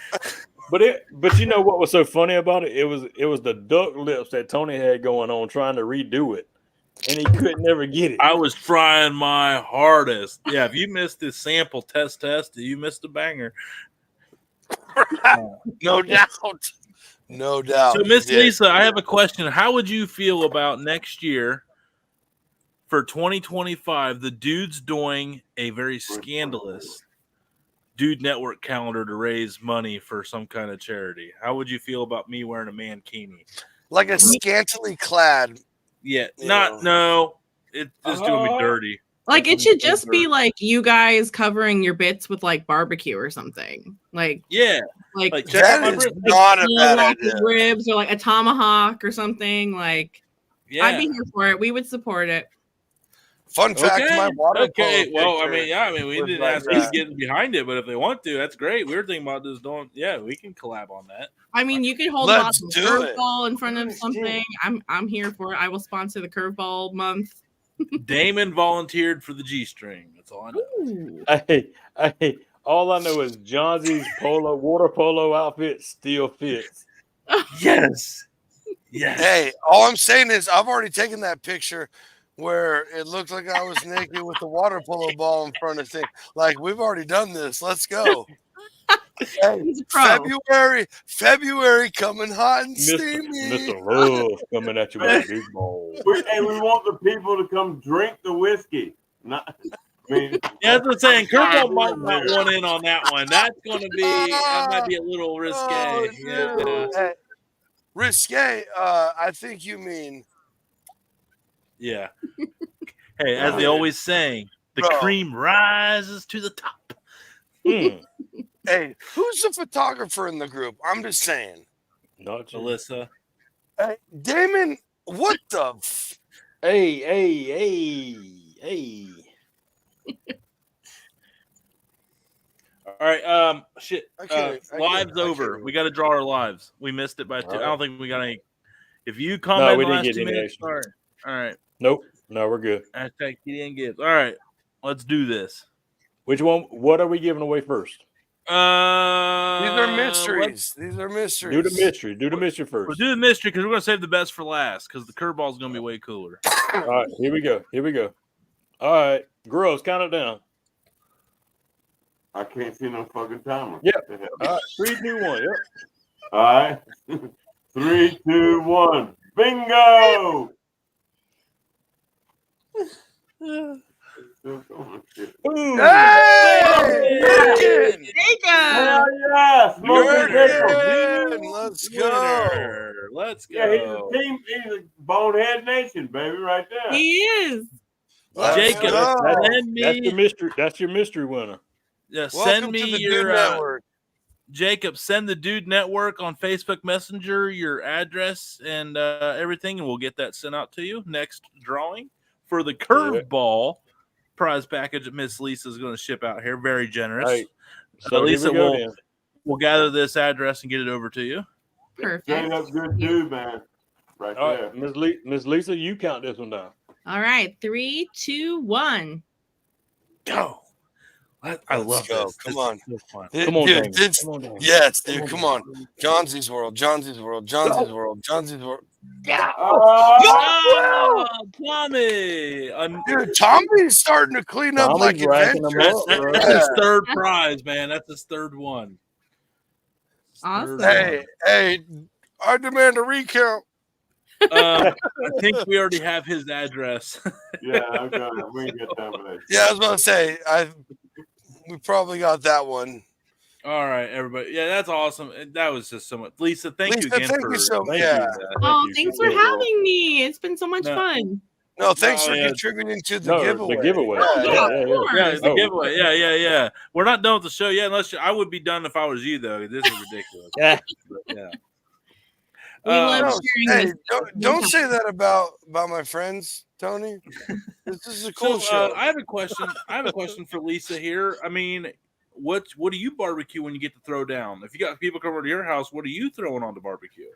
But you know what was so funny about it? It was the duck lips that Tony had going on trying to redo it. And he could never get it.
I was trying my hardest. Yeah, if you missed this sample test, you missed a banger.
No doubt. No doubt.
So, Miss
Yeah.
Lisa, I have a question. How would you feel about next year for 2025, the dudes doing a very scandalous Dude Network calendar to raise money for some kind of charity? How would you feel about me wearing a mankini?
Like a scantily clad.
Yeah,
Yeah.
it's just doing me dirty.
Like it should just be like you guys covering your bits with like barbecue or something. Like
Yeah,
like
check out my
That is
ribs.
not a bad
like
idea.
ribs or like a tomahawk or something. Like
Yeah,
I'd be here for it. We would support it.
Fun fact, my water polo
Well, I
picture
mean, we
was
didn't
like
ask you to
that.
get behind it, but if they want to, that's great. We were thinking about just doing. Yeah, we can collab on that.
I mean, you could hold a
Let's
bottle of
do it.
Kurvball in front of something. I'm here for it. I will sponsor the Kurvball month.
Damon volunteered for the G-string. That's all I know.
Ooh.
Hey, all I know is Johnsy's water polo outfit still fits.
Yes. Yes.
Hey, all I'm saying is I've already taken that picture where it looked like I was naked with the water polo ball in front of thing. Like, we've already done this. Let's go. Hey,
He's a pro.
February coming hot and
Mr.
steamy.
Love coming at you with a big ball.
We want the people to come drink the whiskey. Not, I mean,
Yeah, that's what I'm saying. Kurvball might not want in on that one. That's going to be, that might be a little risque.
Oh,
Yeah.
dude. Hey, risque. I think you mean.
Yeah. Hey, as they always say, the
Bro.
cream rises to the top.
Hey, who's the photographer in the group? I'm just saying.
Not you.
Alyssa.
Hey, Damon, what the?
Hey.
All right. Shit.
I can't
Lives over.
read.
We got to draw our lives. We missed it by 2.
All right.
I don't think we got any. If you comment
we
in the
didn't
last
get
2
any
minutes,
extra.
sorry. All right.
Nope. No, we're good.
Hashtag TDN Gibbs. All right. Let's do this.
Which one? What are we giving away first?
These are mysteries. These are mysteries.
Do the mystery. Do the mystery
We'll
first.
do the mystery because we're going to save the best for last because the curveball is going to be way cooler.
All right, here we go. All right, Gross, count it down.
I can't see no fucking timer.
Yep. All right, 3, 2, 1. Yep.
All right. 3, 2, 1. Bingo!
Boom.
Hey! Bacon!
Hell
Bacon!
yeah! Smoky Bacon!
Bacon! Let's go!
Winner. Let's go.
Yeah, he's a bonehead nation, baby, right there.
He is.
Let's
Jacob,
go.
send me.
That's your mystery. That's your mystery winner.
Yeah,
Welcome
send
to
me
the
your
Dude Network.
Jacob. Send the Dude Network on Facebook Messenger your address and everything, and we'll get that sent out to you. Next drawing for the curveball prize package that Miss Lisa is going to ship out here. Very generous.
Right. So
Lisa,
here we go,
we'll gather this address and get it over to you.
Straight
Perfect.
up good dude, man. Right
All
there.
right, Miss Lisa, you count this one down.
All right. 3, 2, 1.
Go. I love
Let's go.
this.
Come
This
on.
is so fun.
Come on,
Dude,
Damon.
this,
Come on, Damon.
yes, dude, come on. Johnsy's World.
Oh, Tommy!
Dude, Tommy's starting to clean up like
Tommy's racking them
adventures.
up, bro.
That's his third prize, man. That's his third one.
Awesome.
Hey, I demand a recount.
I think we already have his address.
Yeah, okay. We ain't got time for that.
Yeah, I was about to say, we probably got that one.
All right, everybody. Yeah, that's awesome. That was just so much. Lisa, thank you
Lisa,
again
thank
for
you so much.
thank
Yeah.
you.
Oh, thanks for having me. It's been so much
No.
fun.
No, thanks
Oh,
for
yeah.
contributing to the giveaway.
The giveaway.
Yeah,
Yeah,
yeah.
of course.
Yeah, it's the
Oh.
giveaway. Yeah. We're not done with the show yet, unless I would be done if I was you, though. This is ridiculous.
Yeah.
Yeah.
We love
No,
sharing
hey,
this.
don't say that about my friends, Tony. This is a cool show.
I have a question. I have a question for Lisa here. I mean, what do you barbecue when you get to throw down? If you got people come over to your house, what are you throwing on the barbecue?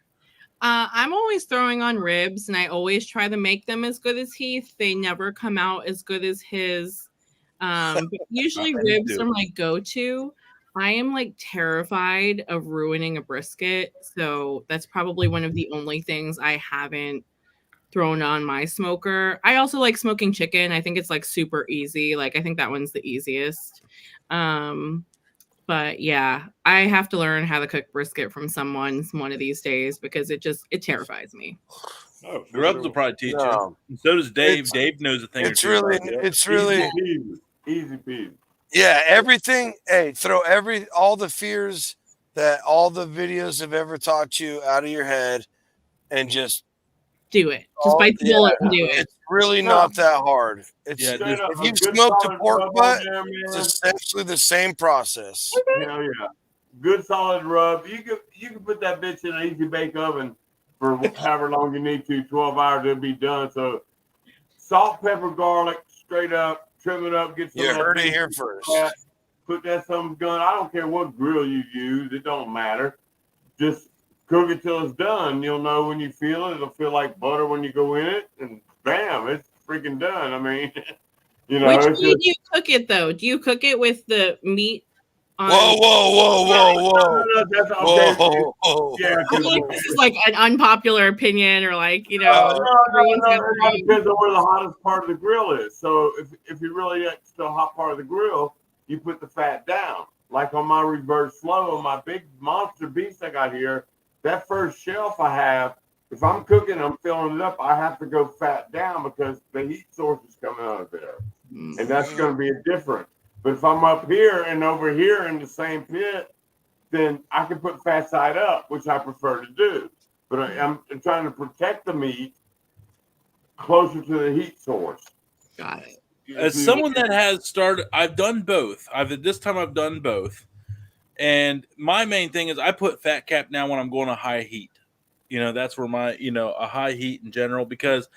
I'm always throwing on ribs, and I always try to make them as good as Heath. They never come out as good as his. But usually ribs are my go-to. I am like terrified of ruining a brisket, so that's probably one of the only things I haven't thrown on my smoker. I also like smoking chicken. I think it's like super easy. Like I think that one's the easiest. But yeah, I have to learn how to cook brisket from someone one of these days because it terrifies me.
Oh,
Grubbs will probably teach you.
No.
And so does Dave.
It's-
Dave knows a thing
It's
or two.
really,
about it.
it's really,
Easy peasy.
yeah. Everything. Hey, throw all the fears that all the videos have ever taught you out of your head, and just
Do it. Just bite the bullet and do it.
It's really not that hard. It's
Yeah,
Straight up,
if
a
you
good
smoked a
solid
pork
rub on
butt,
there,
it's
man.
essentially the same process.
Hell yeah. Good solid rub. You can put that bitch in an easy bake oven for however long you need to, 12 hours, it'll be done. So salt, pepper, garlic, straight up, trim it up, get some
You
of that
heard it
bacon
here first.
fat, put that some gun. I don't care what grill you use, it don't matter. Just cook it till it's done. You'll know when you feel it. It'll feel like butter when you go in it, and bam, it's freaking done. I mean, you know.
Which
it's
way do you cook it though? Do you cook it with the meat on?
Whoa.
That's okay.
Whoa.
Yeah,
I feel like this is like an unpopular opinion, or like, you know, everyone's got their
it
own.
depends on where the hottest part of the grill is. So if you really get to the hot part of the grill, you put the fat down. Like on my reverse slow, on my big monster beast I got here, that first shelf I have, if I'm cooking, I'm filling it up, I have to go fat down because the heat source is coming out of there. And that's going to be different. But if I'm up here and over here in the same pit, then I can put fat side up, which I prefer to do. But I'm trying to protect the meat closer to the heat source.
Got it.
As someone that has started, I've done both. I've done both. And my main thing is I put fat cap down when I'm going to high heat. You know, that's where a high heat in general, because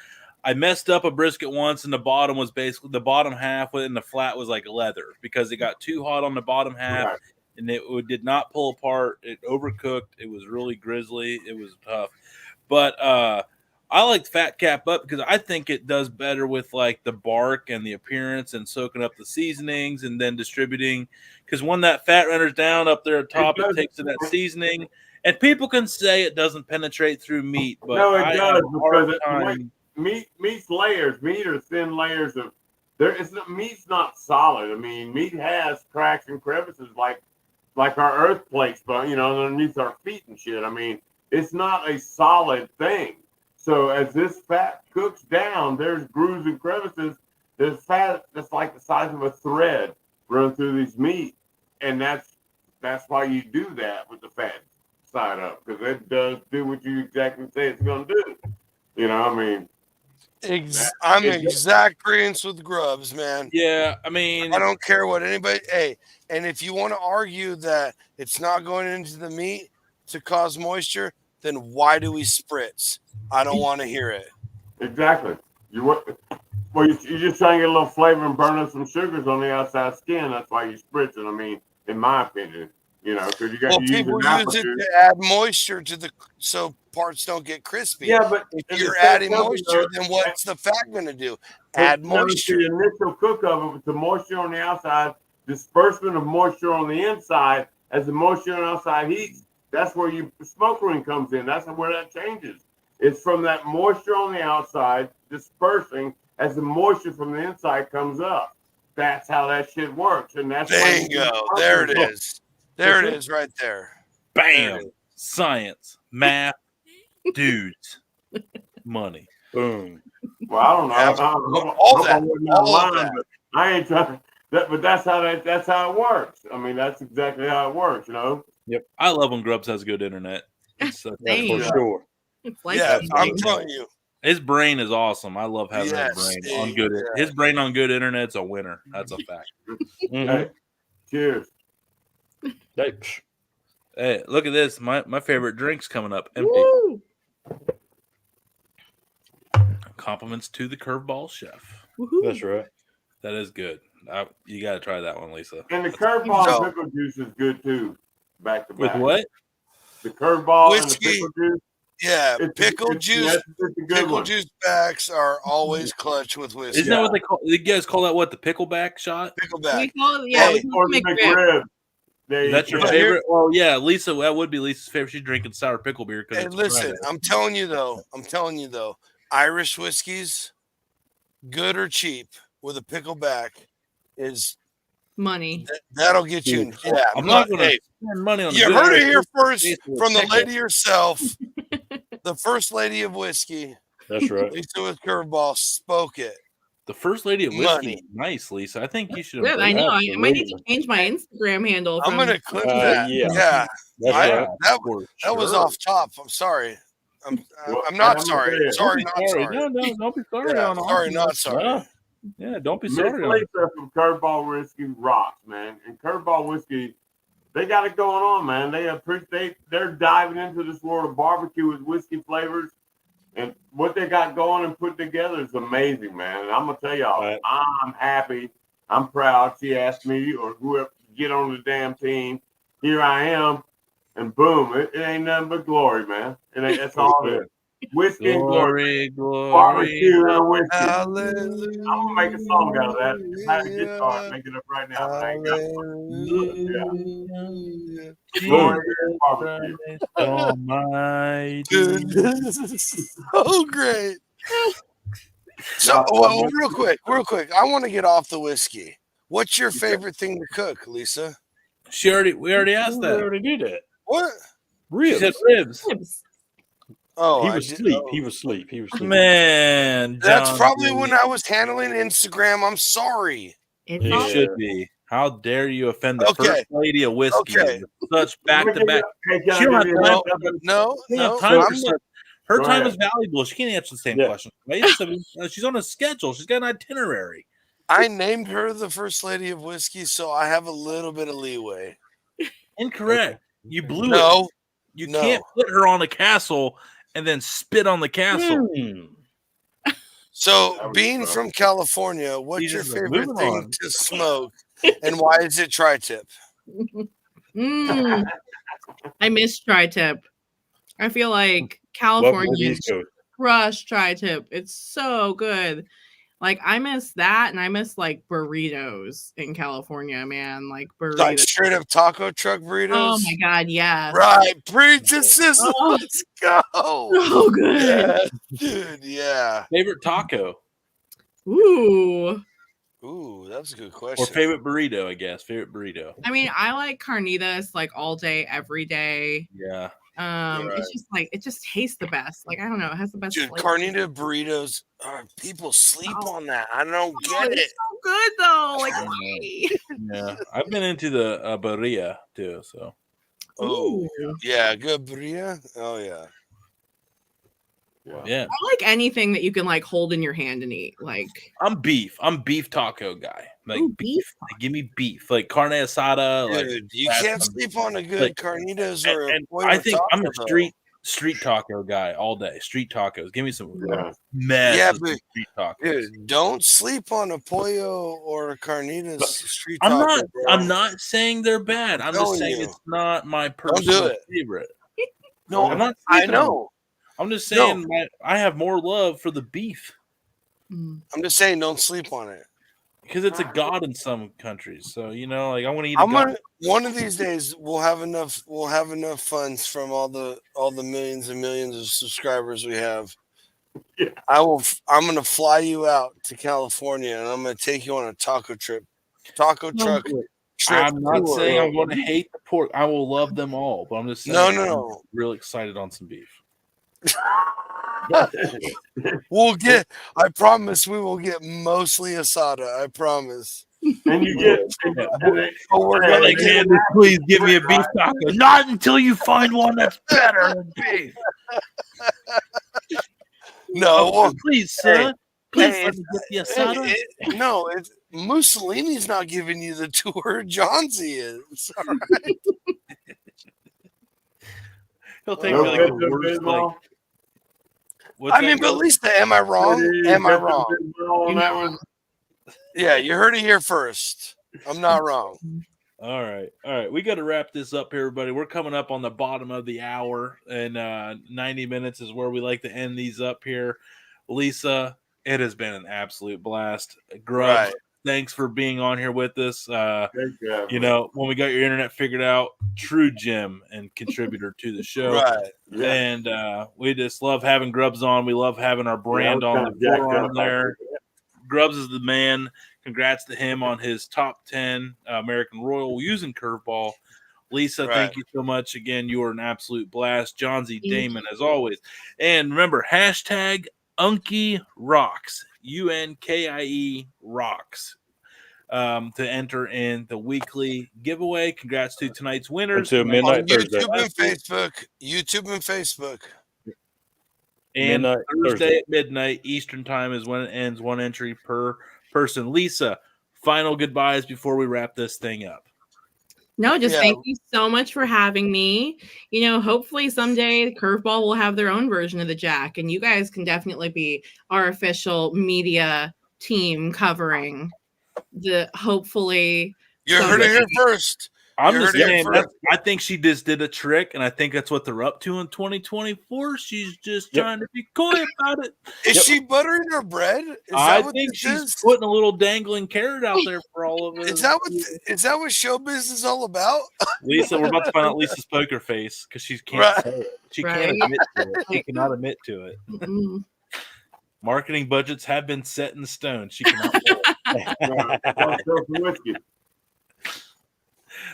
I messed up a brisket once and the bottom was basically the bottom half and the flat was like leather because it got too hot on the bottom half.
Right.
And it did not pull apart. It overcooked. It was really grizzly. It was tough. But I like fat cap up because I think it does better with like the bark and the appearance and soaking up the seasonings and then distributing. Because when that fat runners down up there at top, it takes to that seasoning. And people can say it doesn't penetrate through meat, but
no, it
I
does,
have a hard time.
Meat's layers. Meat are thin layers of there. Meat's not solid. I mean, meat has cracks and crevices like our earth plates, but you know, underneath our feet and shit. I mean, it's not a solid thing. So as this fat cooks down, there's grooves and crevices. There's fat that's like the size of a thread run through these meat, and that's why you do that with the fat side up, because it does do what you exactly say it's going to do. You know, I mean,
I'm in exact agreement with Grubbs, man.
Yeah, I mean,
I don't care what anybody. Hey, and if you want to argue that it's not going into the meat to cause moisture, then why do we spritz? I don't want to hear it.
Exactly. You're just trying to get a little flavor and burn up some sugars on the outside skin. That's why you spritz it. I mean, in my opinion, you know, because you got
Well,
to use
people
an
use it to add moisture so parts don't get crispy.
Yeah, but
if you're adding moisture, then what's the fat going to do? Add moisture.
The initial cook of it with the moisture on the outside, disbursement of moisture on the inside. As the moisture on the outside heats, that's where the smoke ring comes in. That's where that changes. It's from that moisture on the outside dispersing as the moisture from the inside comes up. That's how that shit works. And that's
there you go. There it is. There it is right there.
Bam. Science, math, dudes, money. Boom.
Well, I don't know.
All that.
But I ain't trying that. But that's how it works. I mean, that's exactly how it works. You know.
Yep. I love when Grubbs has good internet.
That's for sure.
Yeah, I'm telling you.
His brain is awesome. I love having his brain on good. His brain on good internet's a winner. That's a fact.
Hey, cheers.
Hey, look at this. My favorite drink's coming up. Empty.
Woo!
Compliments to the Kurvball chef.
Woo-hoo.
That's right.
That is good. You got to try that one, Lisa.
And the Kurvball and pickle juice is good too. Back to back.
With what?
The Kurvball and the pickle juice.
Yeah, pickle juice backs are always clutch with whiskey.
Isn't that what they call? You guys call that what? The pickleback shot?
Pickleback.
We call it, we call it McRib.
That's your favorite? Well, yeah, Lisa. That would be Lisa's favorite. She's drinking sour pickle beer.
Hey, listen, I'm telling you though. Irish whiskeys, good or cheap, with a pickleback is
money.
That'll get you. Yeah,
I'm not going to spend money on.
You heard it here first from the lady herself, the first lady of whiskey.
That's right.
Lisa with Kurvball spoke it.
The first lady of whiskey. Nice, Lisa. I think you should.
Good. I know. I might need to change my Instagram handle.
I'm going to clip that. Yeah. That was off top. I'm sorry. I'm not sorry. Sorry, not sorry.
No, don't be sorry.
Yeah, sorry, not sorry.
Yeah, don't be sorry.
Lisa from Kurvball Whiskey rocks, man. And Kurvball Whiskey, they got it going on, man. They're diving into this world of barbecue with whiskey flavors. And what they got going and put together is amazing, man. And I'm gonna tell y'all,
Right.
I'm happy. I'm proud. She asked me or whoever to get on the damn team. Here I am, and boom, it ain't nothing but glory, man. That's all it is. Whiskey and glory.
Glory,
Barbecue
glory.
and whiskey.
Hallelujah.
I'm gonna make a song out of that. If I had a guitar, I'd make it up right now. But I ain't got
Hallelujah.
glory
Jesus
and barbecue.
Christ Almighty.
Dude, this is so great. So, well, real quick. I want to get off the whiskey. What's your favorite thing to cook, Lisa?
We already asked
We
that.
already did that.
What?
She
Ribs.
said ribs.
Ribs.
Oh,
He
I
was
did-
asleep.
oh.
He was asleep. He was asleep.
Man,
That's
John
probably
B.
when I was handling Instagram. I'm sorry.
It's
You
all
Yeah.
should be. How dare you offend the
Okay.
first lady of whiskey?
Okay.
Such back to back.
Hey, can I
She don't
give
have
you
time.
another-
No,
She don't have
no.
time for
I'm
such. Her
Go
time
ahead.
is valuable. She can't answer the same
Yeah.
question. Right? So, she's on a schedule. She's got an itinerary.
I named her the first lady of whiskey, so I have a little bit of leeway.
Incorrect. You blew it.
No,
You
no.
can't put her on a castle and then spit on the castle.
So,
That was
being
rough.
from California, what's your
Jesus,
favorite
moving
thing
on.
to smoke, and why is it tri-tip?
Mm. I miss tri-tip. I feel like
Welcome to the
Californians
East Coast.
crush tri-tip. It's so good. Like I miss that, and I miss like burritos in California, man. Like burritos.
Like straight up taco truck burritos?
Oh my god, yes.
Right, preach and sizzle.
Oh.
Let's go.
So good.
Yeah, dude, yeah.
Favorite taco
Ooh.
Ooh, that's a good
or
question.
favorite burrito? I guess favorite burrito.
I mean, I like carnitas like all day, every day.
Yeah.
Right.
It's just like it just tastes the best. Like I don't know, it has the best
Dude,
flavor.
carnita burritos, people sleep
Oh.
on that. I don't
Oh,
get
it's
it.
so good though. Like
Yeah.
why?
Yeah. I've been into the birria too. So
Oh,
Ooh.
yeah, good burrito. Oh, yeah.
yeah.
I like anything that you can like hold in your hand and eat. Like
I'm beef taco guy. Like
ooh,
beef. Like, give me beef. Like carne asada. Like
Dude, you
that's
can't
some-
sleep on a good
like,
carnitas or a
and
pollo
I think I'm
taco,
a
though.
street taco guy all day. Street tacos. Give me some
Yeah.
mess.
Yeah,
with
but-
some street tacos.
Dude, don't sleep on a pollo or a carnitas street
I'm
taco,
not.
bro.
I'm not saying they're bad. I'm just
telling
saying
you.
it's not my
do
personal
it.
favorite.
No,
I'm not.
I
sleeping on
know.
it. I'm just
No.
saying I have more love for the beef
Mm.
I'm just saying, don't sleep on it.
because it's a god in some countries. So like I want to eat.
One of these days we'll have enough funds from all the millions and millions of subscribers we have.
Yeah.
I'm gonna fly you out to California and I'm gonna take you on a taco truck trip.
I'm not
tour.
saying I'm going to hate the pork. I will love them all, but I'm just saying.
No.
I'm real excited on some beef.
I promise we will get mostly asada. I promise.
And you get.
Oh, we're
They're
gonna
like,
get
Andy, please give me a beef taco. Not until you find one that's better than beef.
no.
Oh, please, sir. Please
hey,
let me get the asada.
No, it's Mussolini's not giving you the tour. Johnsy is. All right.
He'll take
No
me like
Pepto
the worst.
Bismol?
Like, what's
I mean,
that?
but Lisa, am I wrong? Am I
Pepto
wrong?
Bismol on that one?
Yeah, you heard it here first. I'm not wrong.
All right. We got to wrap this up here, everybody. We're coming up on the bottom of the hour, and 90 minutes is where we like to end these up here. Lisa, it has been an absolute blast. Grubbs,
Right.
thanks for being on here with us.
Good job,
You
man.
know, when we got your internet figured out, true gem and contributor to the show.
Right.
Yeah.
And we just love having Grubbs on. We love having our brand
Yeah, I was
on
kinda
the
jacked
forearm
up
there.
after that.
Grubbs is the man. Congrats to him on his top 10 American Royal using Kurvball. Lisa,
Right.
thank you so much. Again, you are an absolute blast. John Z.
Thank
Damon, as always. And remember, hashtag Unkie Rocks, UNKIE Rocks, to enter in the weekly giveaway. Congrats to tonight's winners.
Until midnight
On
Thursday.
YouTube and Facebook.
And
Midnight
Thursday
Thursday.
at midnight Eastern time is when it ends. One entry per person. Lisa, final goodbyes before we wrap this thing up.
No, just
Yeah.
thank you so much for having me. You know, hopefully someday Kurvball will have their own version of the Jack, and you guys can definitely be our official media team covering the hopefully.
You heard it here first.
I'm
You
just
heard it
saying,
first.
I think she just did a trick, and I think that's what they're up to in 2024. She's just trying to be coy about it.
Is she buttering her bread? Is
I
that what
think
this
she's
is?
putting a little dangling carrot out there for all of us.
Is that what show business is all about?
Lisa, we're about to find out Lisa's poker face because she can't
Right.
say it. She
Right.
can't admit to it. She cannot admit to it.
Mm-mm.
Marketing budgets have been set in stone. She cannot.
Gotta sell some whiskey.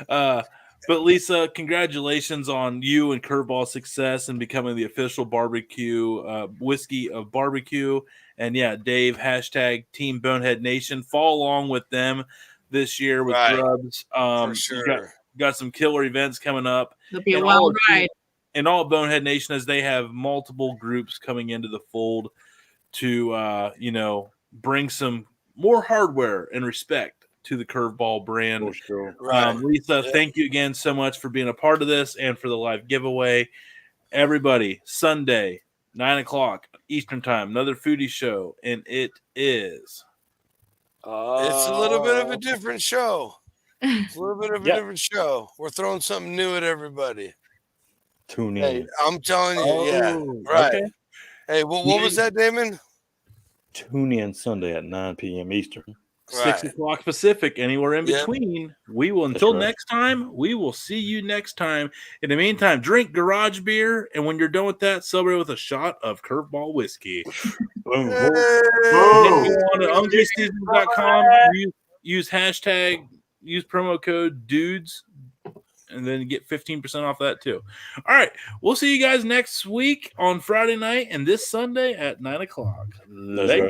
But Lisa, congratulations on you and Kurvball's success and becoming the official barbecue whiskey of barbecue. And yeah, Dave, hashtag Team Bonehead Nation. Follow along with them this year with
Right.
Grubbs.
For sure.
Got some killer events coming up.
It'll be a
And
wild ride.
And all Bonehead Nation, as they have multiple groups coming into the fold to bring some more hardware and respect to the Kurvball brand.
For sure.
Right.
Lisa, thank you again so much for being a part of this and for the live giveaway. Everybody, Sunday, 9:00 Eastern Time, another foodie show, and it is.
It's a little bit of a different show. It's a little bit of a different show. We're throwing something new at everybody.
Tune in.
Hey, I'm telling you, yeah. Right.
Okay.
Hey, what was that, Damon?
Tune in Sunday at 9 p.m. Eastern.
6:00 Pacific, anywhere in between. We will, until next time, we will see you next time. In the meantime, drink garage beer, and when you're done with that, celebrate with a shot of Kurvball whiskey.
Boom.
Then
Boom.
go on to unkieseasonings.com, use promo code DUDES, and then get 15% off that too. All right, we'll see you guys next week on Friday night and this Sunday at 9:00.
That's right.